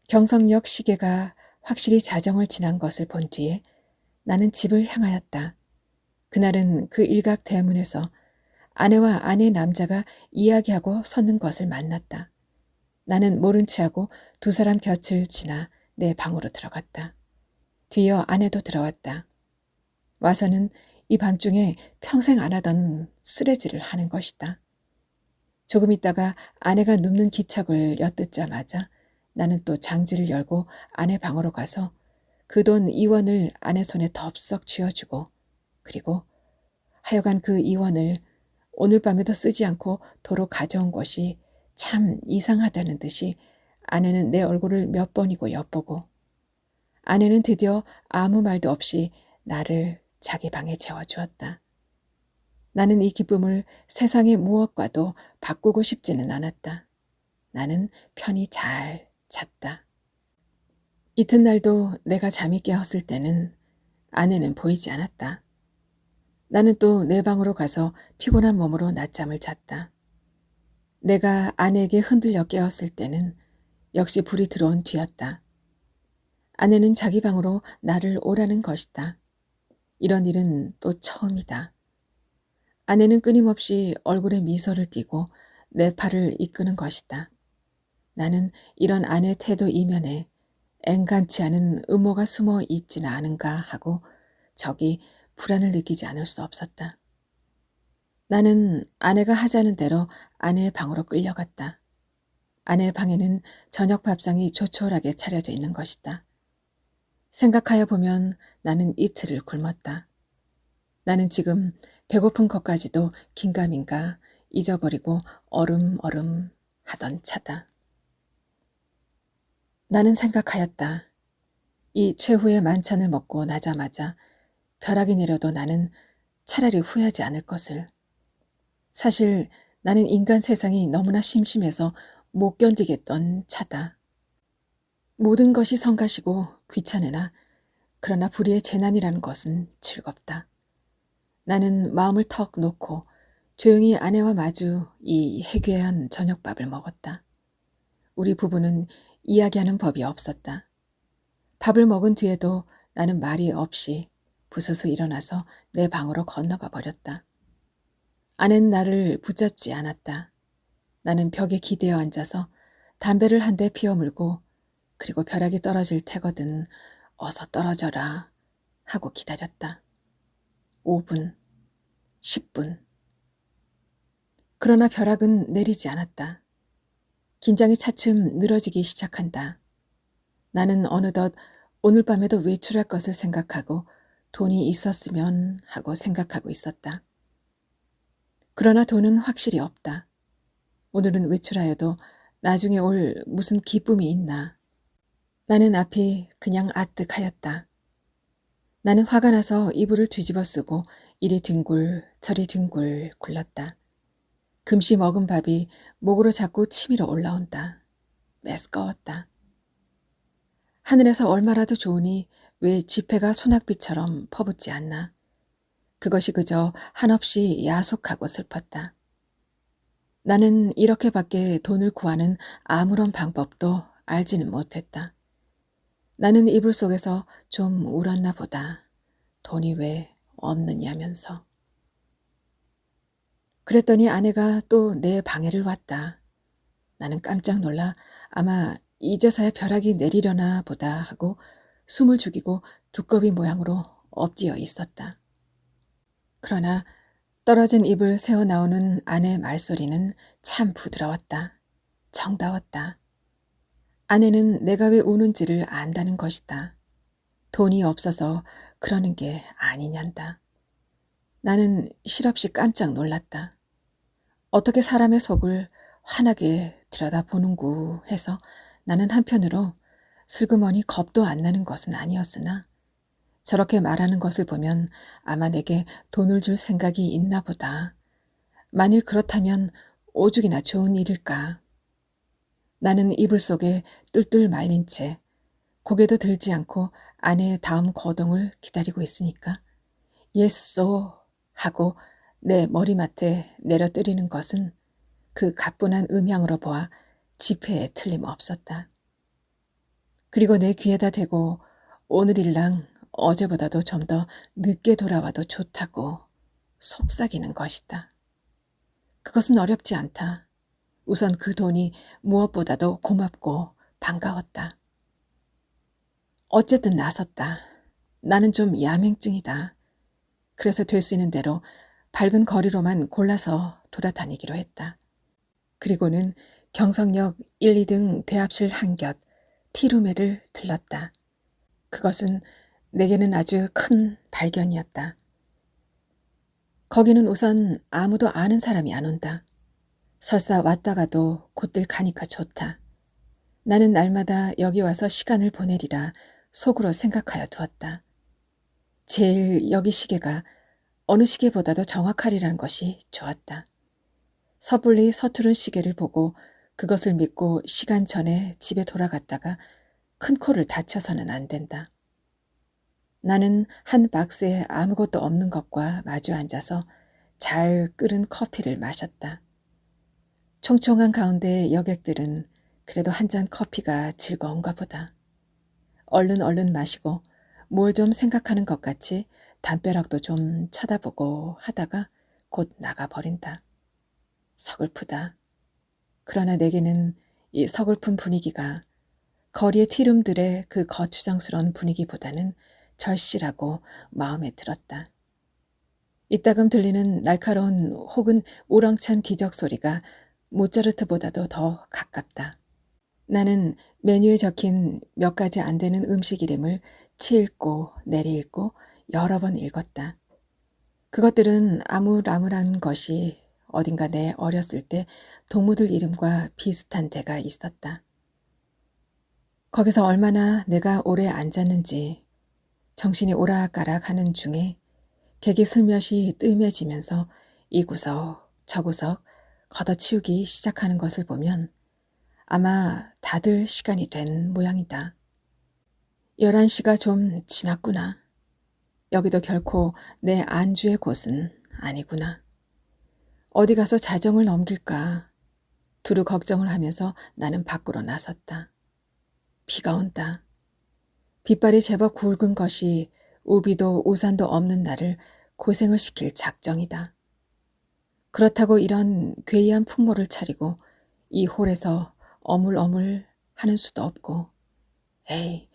경성역 시계가 확실히 자정을 지난 것을 본 뒤에 나는 집을 향하였다. 그날은 그 일각 대문에서 아내와 아내 남자가 이야기하고 섰는 것을 만났다. 나는 모른 체하고 두 사람 곁을 지나 내 방으로 들어갔다. 뒤이어 아내도 들어왔다. 와서는 이 밤중에 평생 안 하던 쓰레질을 하는 것이다. 조금 있다가 아내가 눕는 기척을 엿듣자마자 나는 또 장지를 열고 아내 방으로 가서 그 돈 2원을 아내 손에 덥석 쥐어주고 그리고 하여간 그 2원을 오늘 밤에도 쓰지 않고 도로 가져온 것이 참 이상하다는 듯이 아내는 내 얼굴을 몇 번이고 엿보고 아내는 드디어 아무 말도 없이 나를 자기 방에 재워주었다. 나는 이 기쁨을 세상의 무엇과도 바꾸고 싶지는 않았다. 나는 편히 잘 잤다. 이튿날도 내가 잠이 깨었을 때는 아내는 보이지 않았다. 나는 또 내 방으로 가서 피곤한 몸으로 낮잠을 잤다. 내가 아내에게 흔들려 깨었을 때는 역시 불이 들어온 뒤였다. 아내는 자기 방으로 나를 오라는 것이다. 이런 일은 또 처음이다. 아내는 끊임없이 얼굴에 미소를 띠고 내 팔을 이끄는 것이다. 나는 이런 아내 태도 이면에 앵간치 않은 음모가 숨어 있지는 않은가 하고 저기 불안을 느끼지 않을 수 없었다. 나는 아내가 하자는 대로 아내의 방으로 끌려갔다. 아내의 방에는 저녁 밥상이 조촐하게 차려져 있는 것이다. 생각하여 보면 나는 이틀을 굶었다. 나는 지금 배고픈 것까지도 긴가민가 잊어버리고 얼음얼음 하던 차다. 나는 생각하였다. 이 최후의 만찬을 먹고 나자마자 벼락이 내려도 나는 차라리 후회하지 않을 것을. 사실 나는 인간 세상이 너무나 심심해서 못 견디겠던 차다. 모든 것이 성가시고 귀찮으나 그러나 불의의 재난이라는 것은 즐겁다. 나는 마음을 턱 놓고 조용히 아내와 마주 이 해괴한 저녁밥을 먹었다. 우리 부부는 이야기하는 법이 없었다. 밥을 먹은 뒤에도 나는 말이 없이 부스스 일어나서 내 방으로 건너가 버렸다. 아내는 나를 붙잡지 않았다. 나는 벽에 기대어 앉아서 담배를 한 대 피워 물고 그리고 벼락이 떨어질 테거든 어서 떨어져라 하고 기다렸다. 5분, 10분. 그러나 벼락은 내리지 않았다. 긴장이 차츰 늘어지기 시작한다. 나는 어느덧 오늘 밤에도 외출할 것을 생각하고 돈이 있었으면 하고 생각하고 있었다. 그러나 돈은 확실히 없다. 오늘은 외출하여도 나중에 올 무슨 기쁨이 있나. 나는 앞이 그냥 아뜩하였다. 나는 화가 나서 이불을 뒤집어 쓰고 이리 뒹굴 저리 뒹굴 굴렀다. 금시 먹은 밥이 목으로 자꾸 치밀어 올라온다. 메스꺼웠다. 하늘에서 얼마라도 좋으니 왜 지폐가 소낙비처럼 퍼붓지 않나. 그것이 그저 한없이 야속하고 슬펐다. 나는 이렇게밖에 돈을 구하는 아무런 방법도 알지는 못했다. 나는 이불 속에서 좀 울었나 보다. 돈이 왜 없느냐면서. 그랬더니 아내가 또 내 방해를 왔다. 나는 깜짝 놀라 아마 이제서야 벼락이 내리려나 보다 하고 숨을 죽이고 두꺼비 모양으로 엎드려 있었다. 그러나 떨어진 입을 새어 나오는 아내 말소리는 참 부드러웠다. 정다웠다. 아내는 내가 왜 우는지를 안다는 것이다. 돈이 없어서 그러는 게 아니냔다. 나는 실없이 깜짝 놀랐다. 어떻게 사람의 속을 환하게 들여다보는구 해서 나는 한편으로 슬그머니 겁도 안 나는 것은 아니었으나 저렇게 말하는 것을 보면 아마 내게 돈을 줄 생각이 있나 보다. 만일 그렇다면 오죽이나 좋은 일일까. 나는 이불 속에 뚫뚫 말린 채 고개도 들지 않고 아내의 다음 거동을 기다리고 있으니까 예쏘 하고 내 머리맡에 내려뜨리는 것은 그 가뿐한 음향으로 보아 지폐에 틀림없었다. 그리고 내 귀에다 대고 오늘일랑 어제보다도 좀 더 늦게 돌아와도 좋다고 속삭이는 것이다. 그것은 어렵지 않다. 우선 그 돈이 무엇보다도 고맙고 반가웠다. 어쨌든 나섰다. 나는 좀 야맹증이다. 그래서 될 수 있는 대로 밝은 거리로만 골라서 돌아다니기로 했다. 그리고는 경성역 1, 2등 대합실 한곁 티루메를 들렀다. 그것은 내게는 아주 큰 발견이었다. 거기는 우선 아무도 아는 사람이 안 온다. 설사 왔다가도 곧들 가니까 좋다. 나는 날마다 여기 와서 시간을 보내리라 속으로 생각하여 두었다. 제일 여기 시계가 어느 시계보다도 정확하리라는 것이 좋았다. 섣불리 서투른 시계를 보고 그것을 믿고 시간 전에 집에 돌아갔다가 큰 코를 다쳐서는 안 된다. 나는 한 박스에 아무것도 없는 것과 마주 앉아서 잘 끓은 커피를 마셨다. 총총한 가운데 여객들은 그래도 한 잔 커피가 즐거운가 보다. 얼른 마시고 뭘 좀 생각하는 것 같이 담벼락도 좀 쳐다보고 하다가 곧 나가버린다. 서글프다. 그러나 내게는 이 서글픈 분위기가 거리의 티룸들의 그 거추장스러운 분위기보다는 절실하고 마음에 들었다. 이따금 들리는 날카로운 혹은 우렁찬 기적 소리가 모차르트보다도 더 가깝다. 나는 메뉴에 적힌 몇 가지 안 되는 음식 이름을 치읽고 내리읽고 여러 번 읽었다. 그것들은 아무라물한 것이 어딘가 내 어렸을 때 동무들 이름과 비슷한 데가 있었다. 거기서 얼마나 내가 오래 앉았는지 정신이 오락가락 하는 중에 객이 슬며시 뜸해지면서 이 구석 저 구석 걷어치우기 시작하는 것을 보면 아마 다들 시간이 된 모양이다. 11시가 좀 지났구나. 여기도 결코 내 안주의 곳은 아니구나. 어디 가서 자정을 넘길까 두루 걱정을 하면서 나는 밖으로 나섰다. 비가 온다. 빗발이 제법 굵은 것이 우비도 우산도 없는 나를 고생을 시킬 작정이다. 그렇다고 이런 괴이한 풍모를 차리고 이 홀에서 어물어물 하는 수도 없고 에이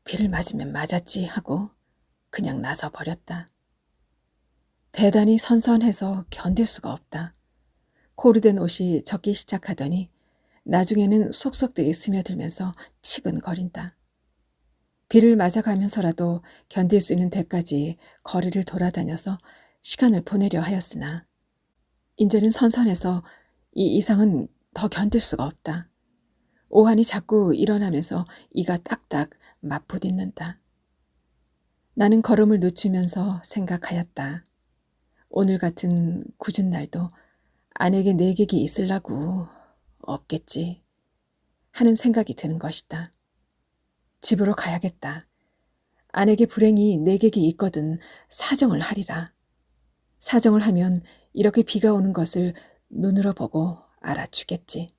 비를 맞으면 맞았지 하고 그냥 나서 버렸다. 대단히 선선해서 견딜 수가 없다. 코르된 옷이 젖기 시작하더니 나중에는 속속들이 스며들면서 치근거린다. 비를 맞아가면서라도 견딜 수 있는 데까지 거리를 돌아다녀서 시간을 보내려 하였으나 이제는 선선해서 이 이상은 더 견딜 수가 없다. 오한이 자꾸 일어나면서 이가 딱딱 맞부딪는다. 나는 걸음을 늦추면서 생각하였다. 오늘 같은 굳은 날도 아내에게 내 객이 있으려고 없겠지 하는 생각이 드는 것이다. 집으로 가야겠다. 아내에게 불행히 내 객이 있거든 사정을 하리라. 사정을 하면 이렇게 비가 오는 것을 눈으로 보고 알아주겠지.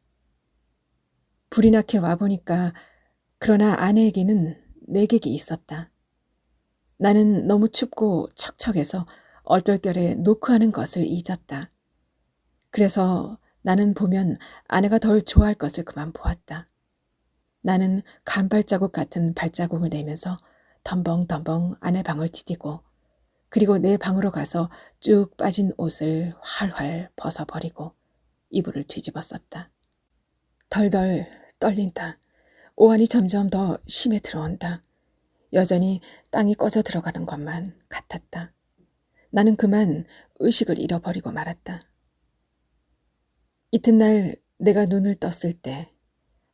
불이 나게 와보니까 그러나 아내에게는 내 객이 있었다. 나는 너무 춥고 척척해서 얼떨결에 노크하는 것을 잊었다. 그래서 나는 보면 아내가 덜 좋아할 것을 그만 보았다. 나는 간발자국 같은 발자국을 내면서 덤벙덤벙 아내 방을 디디고 그리고 내 방으로 가서 쭉 빠진 옷을 활활 벗어버리고 이불을 뒤집어 썼다. 덜덜 떨린다. 오한이 점점 더 심해 들어온다. 여전히 땅이 꺼져 들어가는 것만 같았다. 나는 그만 의식을 잃어버리고 말았다. 이튿날 내가 눈을 떴을 때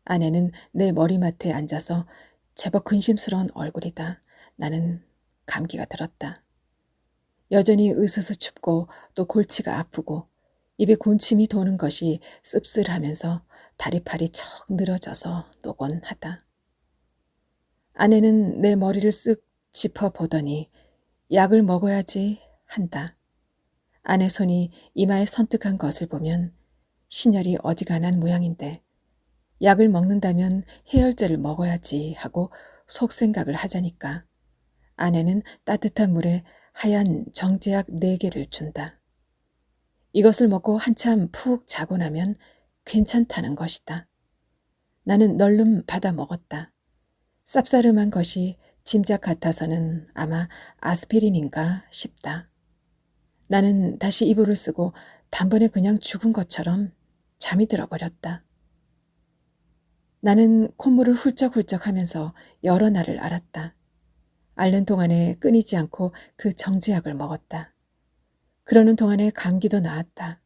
아내는 내 머리맡에 앉아서 제법 근심스러운 얼굴이다. 나는 감기가 들었다. 여전히 으스스 춥고 또 골치가 아프고 입에 군침이 도는 것이 씁쓸하면서 다리팔이 척 늘어져서 노곤하다. 아내는 내 머리를 쓱 짚어보더니 약을 먹어야지 한다. 아내 손이 이마에 선뜩한 것을 보면 신혈이 어지간한 모양인데 약을 먹는다면 해열제를 먹어야지 하고 속생각을 하자니까 아내는 따뜻한 물에 하얀 정제약 4개를 준다. 이것을 먹고 한참 푹 자고 나면 괜찮다는 것이다. 나는 널름 받아 먹었다. 쌉싸름한 것이 짐작 같아서는 아마 아스피린인가 싶다. 나는 다시 이불을 쓰고 단번에 그냥 죽은 것처럼 잠이 들어버렸다. 나는 콧물을 훌쩍훌쩍 하면서 여러 날을 앓았다. 앓는 동안에 끊이지 않고 그 정제약을 먹었다. 그러는 동안에 감기도 나았다.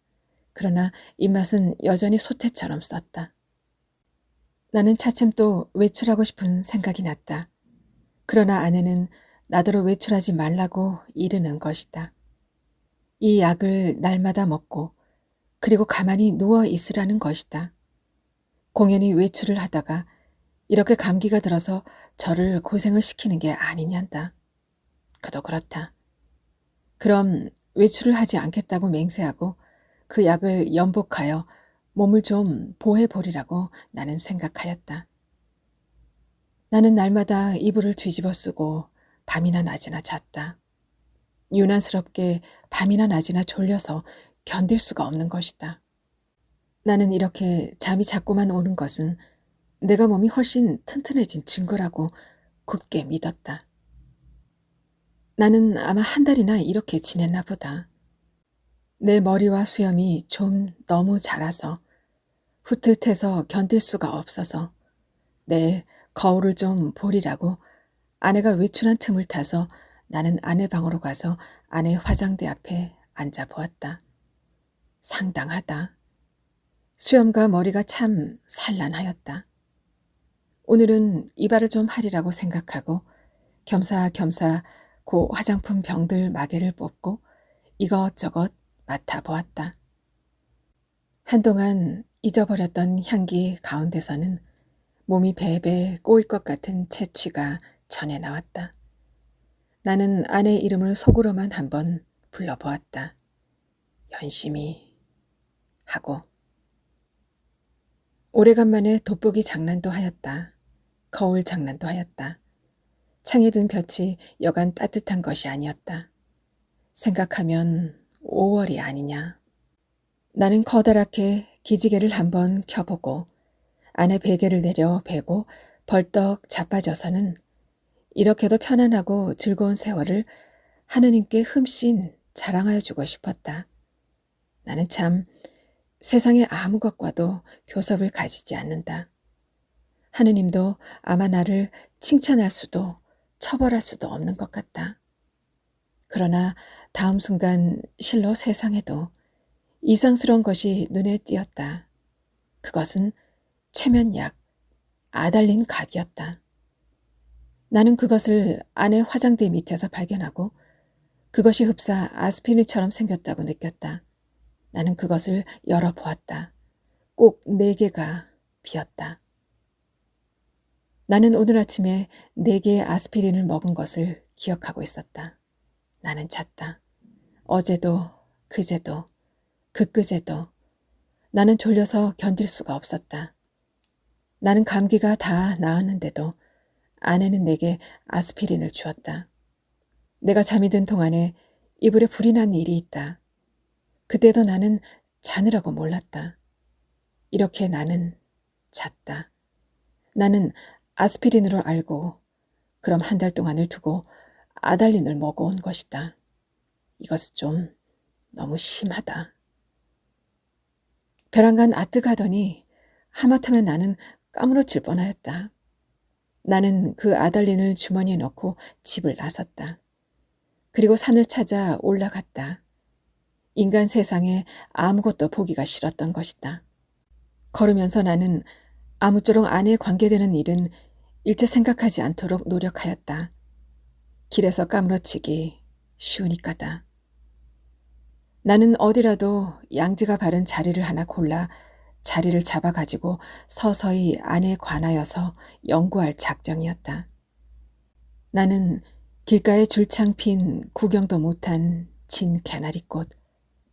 그러나 입맛은 여전히 소태처럼 썼다. 나는 차츰 또 외출하고 싶은 생각이 났다. 그러나 아내는 나더러 외출하지 말라고 이르는 것이다. 이 약을 날마다 먹고 그리고 가만히 누워 있으라는 것이다. 공연히 외출을 하다가 이렇게 감기가 들어서 저를 고생을 시키는 게 아니냐다. 그도 그렇다. 그럼 외출을 하지 않겠다고 맹세하고 그 약을 연복하여 몸을 좀 보해보리라고 나는 생각하였다. 나는 날마다 이불을 뒤집어 쓰고 밤이나 낮이나 잤다. 유난스럽게 밤이나 낮이나 졸려서 견딜 수가 없는 것이다. 나는 이렇게 잠이 자꾸만 오는 것은 내가 몸이 훨씬 튼튼해진 증거라고 굳게 믿었다. 나는 아마 한 달이나 이렇게 지냈나 보다. 내 머리와 수염이 좀 너무 자라서 후뜻해서 견딜 수가 없어서 내 거울을 좀 보리라고 아내가 외출한 틈을 타서 나는 아내 방으로 가서 아내 화장대 앞에 앉아 보았다. 상당하다. 수염과 머리가 참 산란하였다. 오늘은 이발을 좀 하리라고 생각하고 겸사겸사 고 화장품 병들 마개를 뽑고 이것저것 맡아보았다. 한동안 잊어버렸던 향기 가운데서는 몸이 베베 꼬일 것 같은 채취가 전해 나왔다. 나는 아내 이름을 속으로만 한번 불러보았다. 연심이 하고. 오래간만에 돋보기 장난도 하였다. 거울 장난도 하였다. 창에 든 볕이 여간 따뜻한 것이 아니었다. 생각하면 5월이 아니냐. 나는 커다랗게 기지개를 한번 켜보고 아내 베개를 내려 베고 벌떡 자빠져서는 이렇게도 편안하고 즐거운 세월을 하느님께 흠씬 자랑하여 주고 싶었다. 나는 참 세상의 아무 것과도 교섭을 가지지 않는다. 하느님도 아마 나를 칭찬할 수도 처벌할 수도 없는 것 같다. 그러나 다음 순간 실로 세상에도 이상스러운 것이 눈에 띄었다. 그것은 최면약 아달린 갑이었다. 나는 그것을 아내 화장대 밑에서 발견하고 그것이 흡사 아스피린처럼 생겼다고 느꼈다. 나는 그것을 열어보았다. 꼭 4개가 비었다. 나는 오늘 아침에 4개의 아스피린을 먹은 것을 기억하고 있었다. 나는 잤다. 어제도, 그제도, 그그제도. 나는 졸려서 견딜 수가 없었다. 나는 감기가 다 나았는데도 아내는 내게 아스피린을 주었다. 내가 잠이 든 동안에 이불에 불이 난 일이 있다. 그때도 나는 자느라고 몰랐다. 이렇게 나는 잤다. 나는 아스피린으로 알고 그럼 1달 동안을 두고 아달린을 먹어온 것이다. 이것은 좀 너무 심하다. 벼랑간 아뜨가더니 하마터면 나는 까무러칠 뻔하였다. 나는 그 아달린을 주머니에 넣고 집을 나섰다. 그리고 산을 찾아 올라갔다. 인간 세상에 아무것도 보기가 싫었던 것이다. 걸으면서 나는 아무쪼록 아내에 관계되는 일은 일체 생각하지 않도록 노력하였다. 길에서 까무러치기 쉬우니까다. 나는 어디라도 양지가 바른 자리를 하나 골라 자리를 잡아가지고 서서히 아내에 관하여서 연구할 작정이었다. 나는 길가에 줄창 핀 구경도 못한 진 개나리꽃,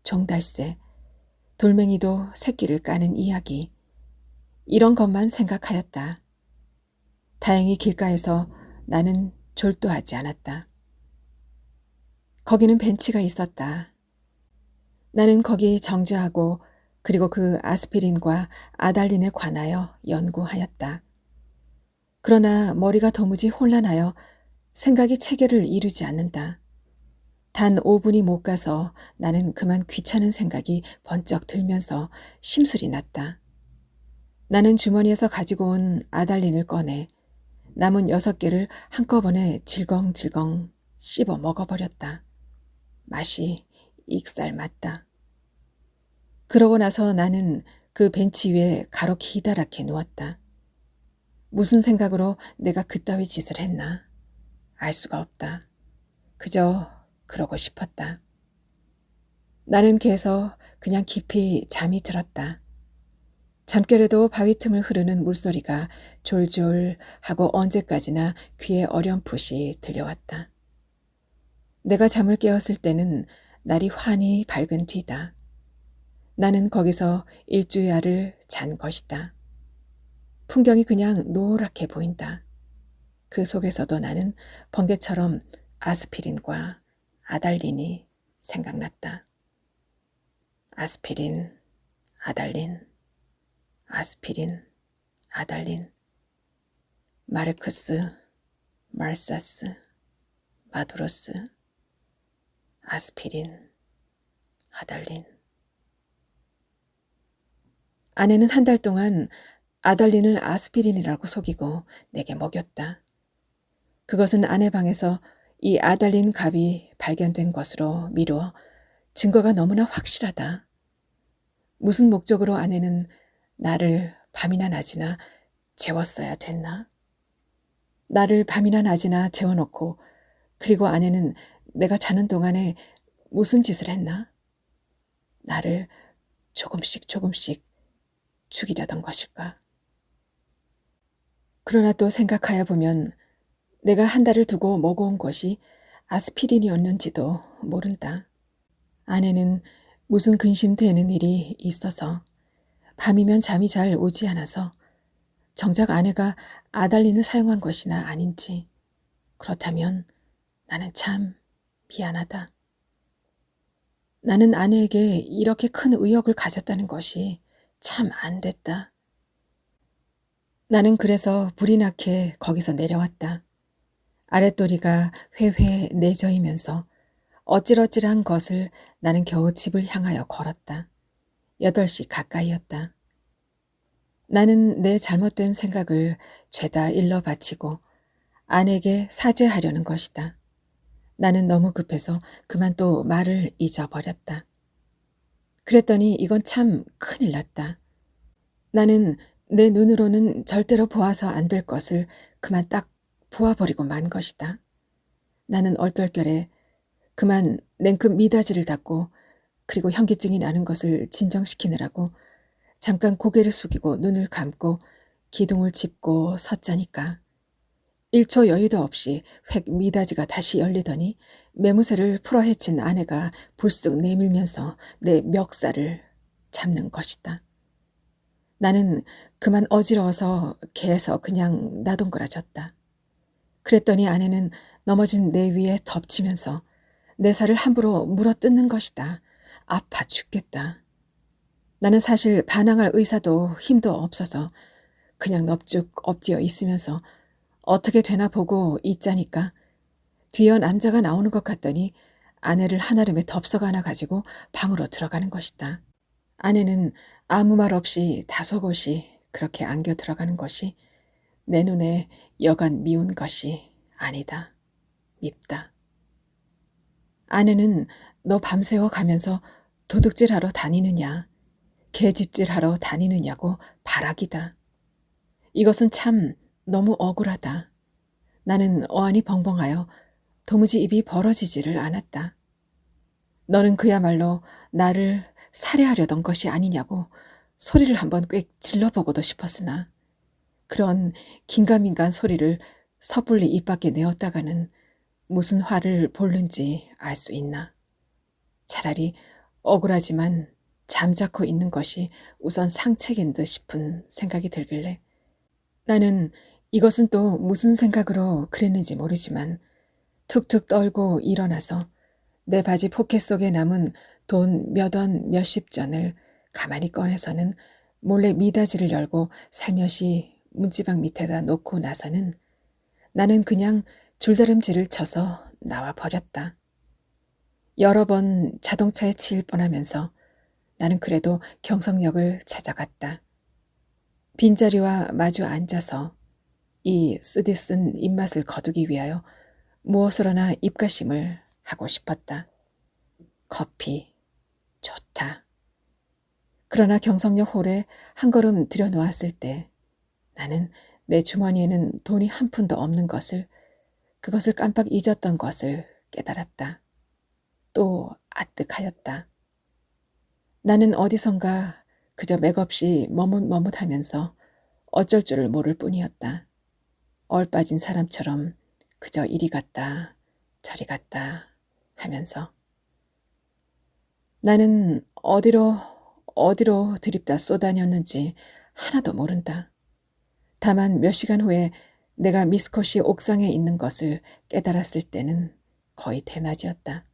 종달새, 돌멩이도 새끼를 까는 이야기, 이런 것만 생각하였다. 다행히 길가에서 나는 졸도하지 않았다. 거기는 벤치가 있었다. 나는 거기 정주하고 그리고 그 아스피린과 아달린에 관하여 연구하였다. 그러나 머리가 도무지 혼란하여 생각이 체계를 이루지 않는다. 단 5분이 못 가서 나는 그만 귀찮은 생각이 번쩍 들면서 심술이 났다. 나는 주머니에서 가지고 온 아달린을 꺼내 남은 6개를 한꺼번에 질겅질겅 씹어 먹어버렸다. 맛이 익살맞다. 그러고 나서 나는 그 벤치 위에 가로 기다랗게 누웠다. 무슨 생각으로 내가 그따위 짓을 했나? 알 수가 없다. 그저 그러고 싶었다. 나는 개서 그냥 깊이 잠이 들었다. 잠결에도 바위 틈을 흐르는 물소리가 졸졸 하고 언제까지나 귀에 어렴풋이 들려왔다. 내가 잠을 깨었을 때는 날이 환히 밝은 뒤다. 나는 거기서 일주야를 잔 것이다. 풍경이 그냥 노랗게 보인다. 그 속에서도 나는 번개처럼 아스피린과 아달린이 생각났다. 아스피린, 아달린, 아스피린, 아달린, 마르크스, 말사스, 마두로스, 아스피린, 아달린. 아내는 1달 동안 아달린을 아스피린이라고 속이고 내게 먹였다. 그것은 아내 방에서 이 아달린 갑이 발견된 것으로 미루어 증거가 너무나 확실하다. 무슨 목적으로 아내는 나를 밤이나 낮이나 재웠어야 됐나? 나를 밤이나 낮이나 재워놓고 그리고 아내는 내가 자는 동안에 무슨 짓을 했나? 나를 조금씩 죽이려던 것일까? 그러나 또 생각하여 보면 내가 1달을 두고 먹어온 것이 아스피린이었는지도 모른다. 아내는 무슨 근심되는 일이 있어서 밤이면 잠이 잘 오지 않아서 정작 아내가 아달린을 사용한 것이나 아닌지. 그렇다면 나는 참 미안하다. 나는 아내에게 이렇게 큰 의욕을 가졌다는 것이 참 안 됐다. 나는 그래서 불이 나게 거기서 내려왔다. 아랫도리가 회회 내저이면서 어찔어찔한 것을 나는 겨우 집을 향하여 걸었다. 8시 가까이였다. 나는 내 잘못된 생각을 죄다 일러 바치고 아내에게 사죄하려는 것이다. 나는 너무 급해서 그만 또 말을 잊어버렸다. 그랬더니 이건 참 큰일 났다. 나는 내 눈으로는 절대로 보아서 안 될 것을 그만 딱 보아버리고 만 것이다. 나는 얼떨결에 그만 냉큼 미닫이를 닫고 그리고 현기증이 나는 것을 진정시키느라고 잠깐 고개를 숙이고 눈을 감고 기둥을 짚고 섰자니까 1초 여유도 없이 획 미닫이가 다시 열리더니 매무새를 풀어헤친 아내가 불쑥 내밀면서 내 멱살을 잡는 것이다. 나는 그만 어지러워서 개에서 그냥 나동그라졌다. 그랬더니 아내는 넘어진 내 위에 덮치면서 내 살을 함부로 물어뜯는 것이다. 아파 죽겠다. 나는 사실 반항할 의사도 힘도 없어서 그냥 넙죽 엎드려 있으면서 어떻게 되나 보고 있자니까 뒤어 남자가 나오는 것 같더니 아내를 한아름에 덥석 안아 가지고 방으로 들어가는 것이다. 아내는 아무 말 없이 다소곳이 그렇게 안겨 들어가는 것이 내 눈에 여간 미운 것이 아니다. 밉다. 아내는 너 밤새워 가면서 도둑질하러 다니느냐, 개집질하러 다니느냐고 발악이다. 이것은 참 너무 억울하다. 나는 어안이 벙벙하여 도무지 입이 벌어지지를 않았다. 너는 그야말로 나를 살해하려던 것이 아니냐고 소리를 한번 꽤 질러보고도 싶었으나 그런 긴가민가한 소리를 섣불리 입 밖에 내었다가는 무슨 화를 볼는지 알 수 있나. 차라리 억울하지만 잠자코 있는 것이 우선 상책인 듯 싶은 생각이 들길래 나는 이것은 또 무슨 생각으로 그랬는지 모르지만 툭툭 떨고 일어나서 내 바지 포켓 속에 남은 돈 몇 원 몇십 전을 가만히 꺼내서는 몰래 미닫이를 열고 살며시 문지방 밑에다 놓고 나서는 나는 그냥 줄다름질을 쳐서 나와 버렸다. 여러 번 자동차에 치일 뻔하면서 나는 그래도 경성역을 찾아갔다. 빈자리와 마주 앉아서 이 쓰디쓴 입맛을 거두기 위하여 무엇으로나 입가심을 하고 싶었다. 커피, 좋다. 그러나 경성역 홀에 한 걸음 들여놓았을 때 나는 내 주머니에는 돈이 한 푼도 없는 것을, 그것을 깜빡 잊었던 것을 깨달았다. 또 아뜩하였다. 나는 어디선가 그저 맥없이 머뭇머뭇하면서 어쩔 줄을 모를 뿐이었다. 얼빠진 사람처럼 그저 이리 갔다 저리 갔다 하면서 나는 어디로 들입다 쏘다녔는지 하나도 모른다. 다만 몇 시간 후에 내가 미스컷이 옥상에 있는 것을 깨달았을 때는 거의 대낮이었다.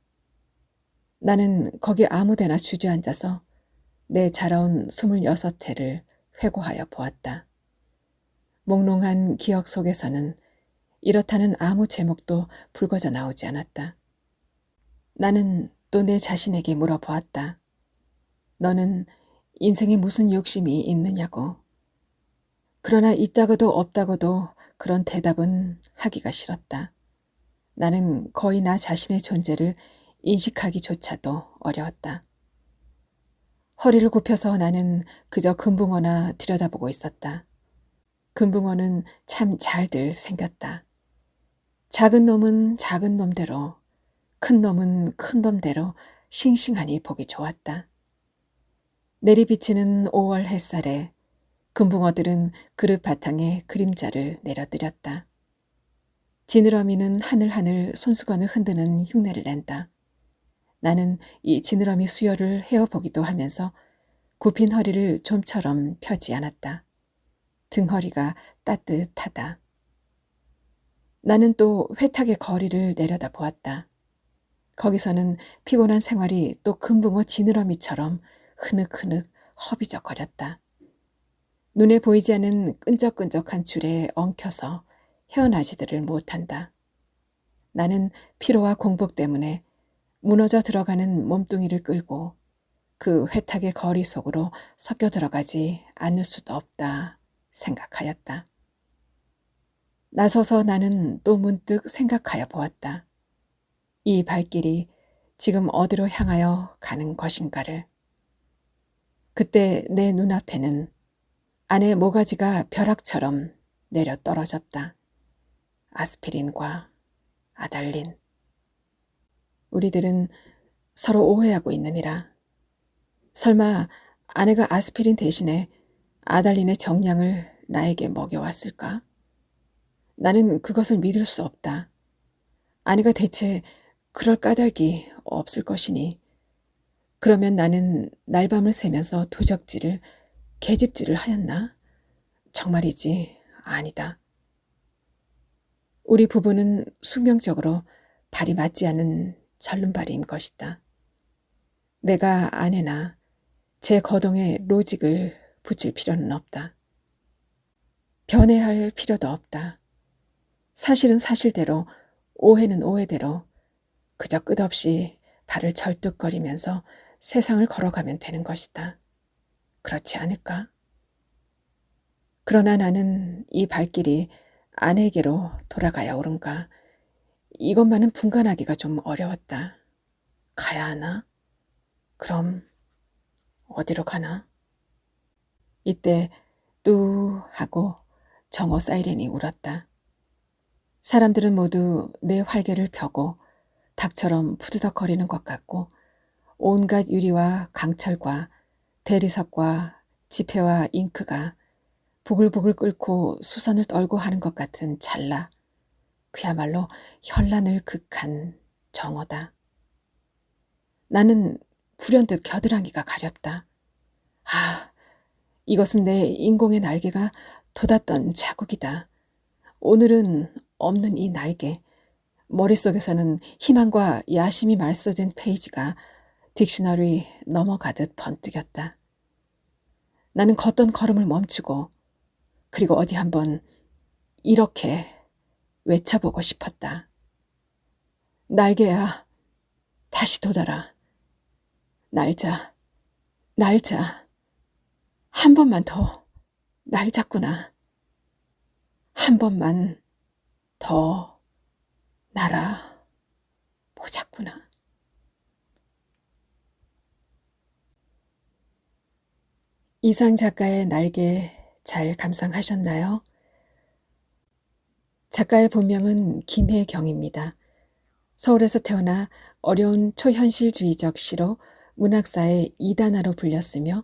나는 거기 아무데나 주저앉아서 내 자라온 26해를 회고하여 보았다. 몽롱한 기억 속에서는 이렇다는 아무 제목도 불거져 나오지 않았다. 나는 또 내 자신에게 물어보았다. 너는 인생에 무슨 욕심이 있느냐고. 그러나 있다고도 없다고도 그런 대답은 하기가 싫었다. 나는 거의 나 자신의 존재를 인식하기조차도 어려웠다. 허리를 굽혀서 나는 그저 금붕어나 들여다보고 있었다. 금붕어는 참 잘들 생겼다. 작은 놈은 작은 놈대로, 큰 놈은 큰 놈대로 싱싱하니 보기 좋았다. 내리비치는 5월 햇살에 금붕어들은 그릇 바탕에 그림자를 내려드렸다. 지느러미는 하늘하늘 손수건을 흔드는 흉내를 낸다. 나는 이 지느러미 수혈을 헤어보기도 하면서 굽힌 허리를 좀처럼 펴지 않았다. 등허리가 따뜻하다. 나는 또 회탁의 거리를 내려다 보았다. 거기서는 피곤한 생활이 또 금붕어 지느러미처럼 흐느흐느 허비적거렸다. 눈에 보이지 않는 끈적끈적한 줄에 엉켜서 헤어나지들을 못한다. 나는 피로와 공복 때문에 무너져 들어가는 몸뚱이를 끌고 그 회탁의 거리 속으로 섞여 들어가지 않을 수도 없다 생각하였다. 나서서 나는 또 문득 생각하여 보았다. 이 발길이 지금 어디로 향하여 가는 것인가를. 그때 내 눈앞에는 안에 모가지가 벼락처럼 내려 떨어졌다. 아스피린과 아달린. 우리들은 서로 오해하고 있느니라. 설마 아내가 아스피린 대신에 아달린의 정량을 나에게 먹여왔을까? 나는 그것을 믿을 수 없다. 아내가 대체 그럴 까닭이 없을 것이니. 그러면 나는 날밤을 새면서 도적질을, 계집질을 하였나? 정말이지 아니다. 우리 부부는 숙명적으로 발이 맞지 않는 절름발이인 것이다. 내가 아내나 제 거동에 로직을 붙일 필요는 없다. 변해할 필요도 없다. 사실은 사실대로, 오해는 오해대로 그저 끝없이 발을 절뚝거리면서 세상을 걸어가면 되는 것이다. 그렇지 않을까? 그러나 나는 이 발길이 아내에게로 돌아가야 옳은가? 이것만은 분간하기가 좀 어려웠다. 가야 하나? 그럼 어디로 가나? 이때 뚜 하고 정오 사이렌이 울었다. 사람들은 모두 내 활개를 펴고 닭처럼 푸드덕거리는 것 같고 온갖 유리와 강철과 대리석과 지폐와 잉크가 부글부글 끓고 수선을 떨고 하는 것 같은 찰나. 그야말로 현란을 극한 정오다. 나는 불현듯 겨드랑이가 가렵다. 아, 이것은 내 인공의 날개가 돋았던 자국이다. 오늘은 없는 이 날개. 머릿속에서는 희망과 야심이 말소된 페이지가 딕셔너리 넘어가듯 번뜩였다. 나는 걷던 걸음을 멈추고 그리고 어디 한번 이렇게 외쳐보고 싶었다. 날개야, 다시 돋아라. 날자, 날자. 한 번만 더 날 잡구나. 한 번만 더 날아 보자꾸나. 이상 작가의 날개 잘 감상하셨나요? 작가의 본명은 김혜경입니다. 서울에서 태어나 어려운 초현실주의적 시로 문학사의 이단아로 불렸으며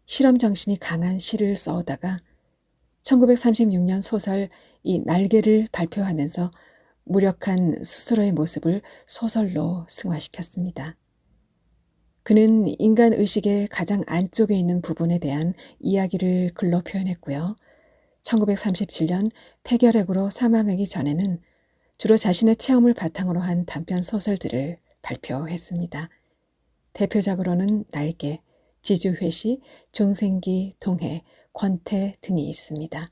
실험 정신이 강한 시를 써오다가 1936년 소설 이 날개를 발표하면서 무력한 스스로의 모습을 소설로 승화시켰습니다. 그는 인간 의식의 가장 안쪽에 있는 부분에 대한 이야기를 글로 표현했고요. 1937년 폐결핵으로 사망하기 전에는 주로 자신의 체험을 바탕으로 한 단편 소설들을 발표했습니다. 대표작으로는 날개, 지주회시, 종생기, 동해, 권태 등이 있습니다.